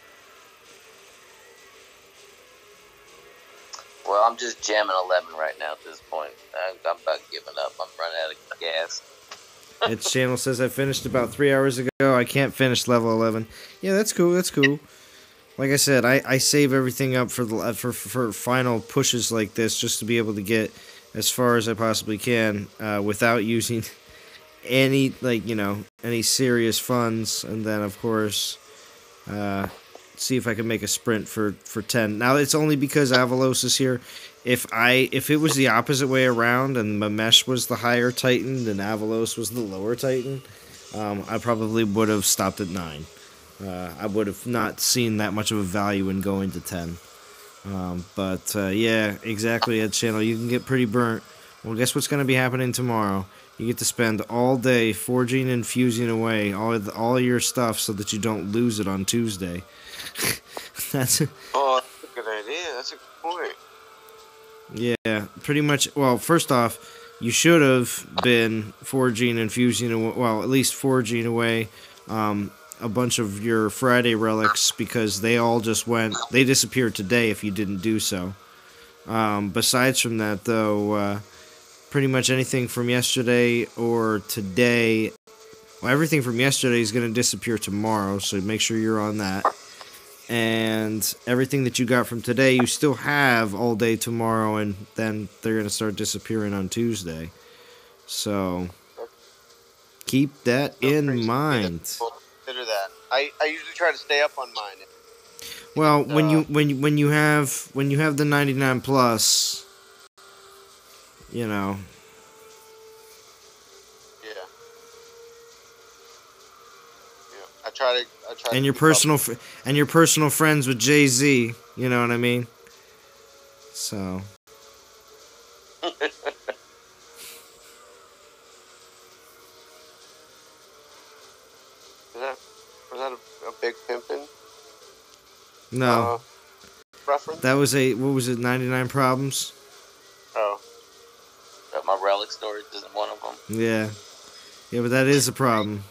Well, I'm just jamming 11 right now at this point. I'm about giving up. I'm running out of gas. Its channel says I finished about 3 hours ago. I can't finish level 11. Yeah, that's cool. That's cool. Like I said, I save everything up for final pushes like this, just to be able to get as far as I possibly can without using any any serious funds, and then of course see if I can make a sprint for 10. Now it's only because Avalos is here. If it was the opposite way around and Mamesh was the higher Titan and Avalos was the lower Titan, I probably would have stopped at 9. I would have not seen that much of a value in going to 10. But yeah, exactly, Ed Channel. You can get pretty burnt. Well, guess what's going to be happening tomorrow? You get to spend all day forging and fusing away all your stuff so that you don't lose it on Tuesday. Oh, that's a good idea. That's a good point. Yeah, pretty much. Well, first off, you should have been forging and fusing, well, at least forging away a bunch of your Friday relics because they all just they disappeared today if you didn't do so. Besides from that, though, pretty much anything from yesterday or today, well, everything from yesterday is going to disappear tomorrow, so make sure you're on that. And everything that you got from today, you still have all day tomorrow, and then they're going to start disappearing on Tuesday. So keep that in mind. Consider that. I usually try to stay up on mine. Well, when you have the 99 plus, you know. Yeah. I try to. And your personal friends with Jay-Z, you know what I mean? So. Was that a big pimpin'? No. Reference? That was what was it, 99 Problems? Oh. But my relic storage isn't one of them. Yeah. Yeah, but that is a problem.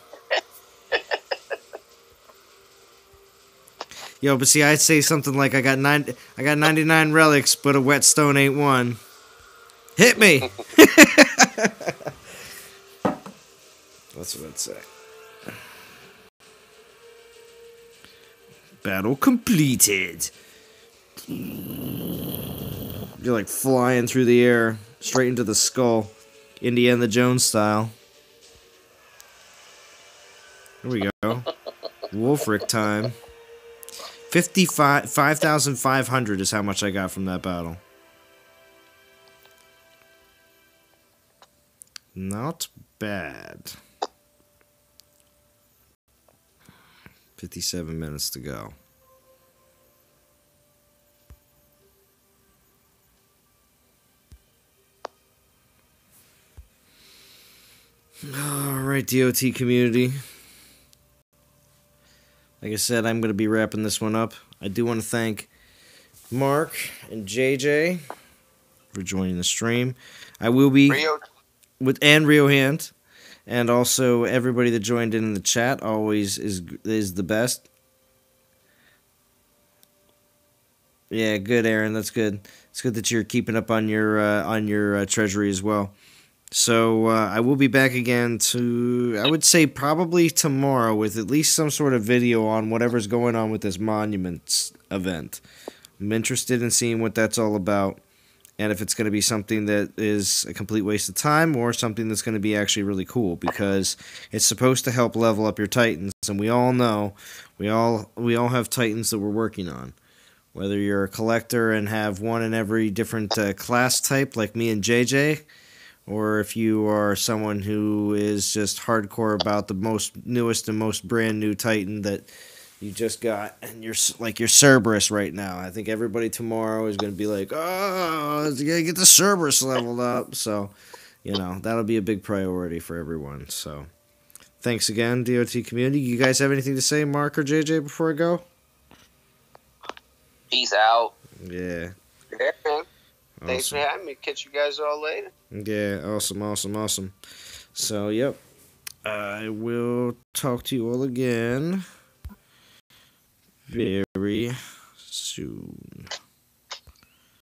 Yo, but see, I'd say something like I got 99 relics, but a whetstone ain't one. Hit me. That's what I'd say. Battle completed. You're like flying through the air, straight into the skull, Indiana Jones style. Here we go. Wolfric time. 5,500 is how much I got from that battle. Not bad. 57 minutes to go. Alright, DOT community. Like I said, I'm going to be wrapping this one up. I do want to thank Mark and JJ for joining the stream. I will be with Rio Hand, and also everybody that joined in the chat always is the best. Yeah, good, Aaron. That's good. It's good that you're keeping up on your treasury as well. So I will be back again I would say probably tomorrow with at least some sort of video on whatever's going on with this Monuments event. I'm interested in seeing what that's all about, and if it's going to be something that is a complete waste of time or something that's going to be actually really cool, because it's supposed to help level up your Titans, and we all know we all have Titans that we're working on. Whether you're a collector and have one in every different class type like me and JJ, or if you are someone who is just hardcore about the newest and most brand new Titan that you just got, and you're like your Cerberus right now. I think everybody tomorrow is going to be like, oh, you got to get the Cerberus leveled up. So, that'll be a big priority for everyone. So, thanks again, DOT community. You guys have anything to say, Mark or JJ, before I go? Peace out. Yeah. Yeah, man. Thanks for having me. Catch you guys all later. Yeah, awesome. So, yep. I will talk to you all again very soon.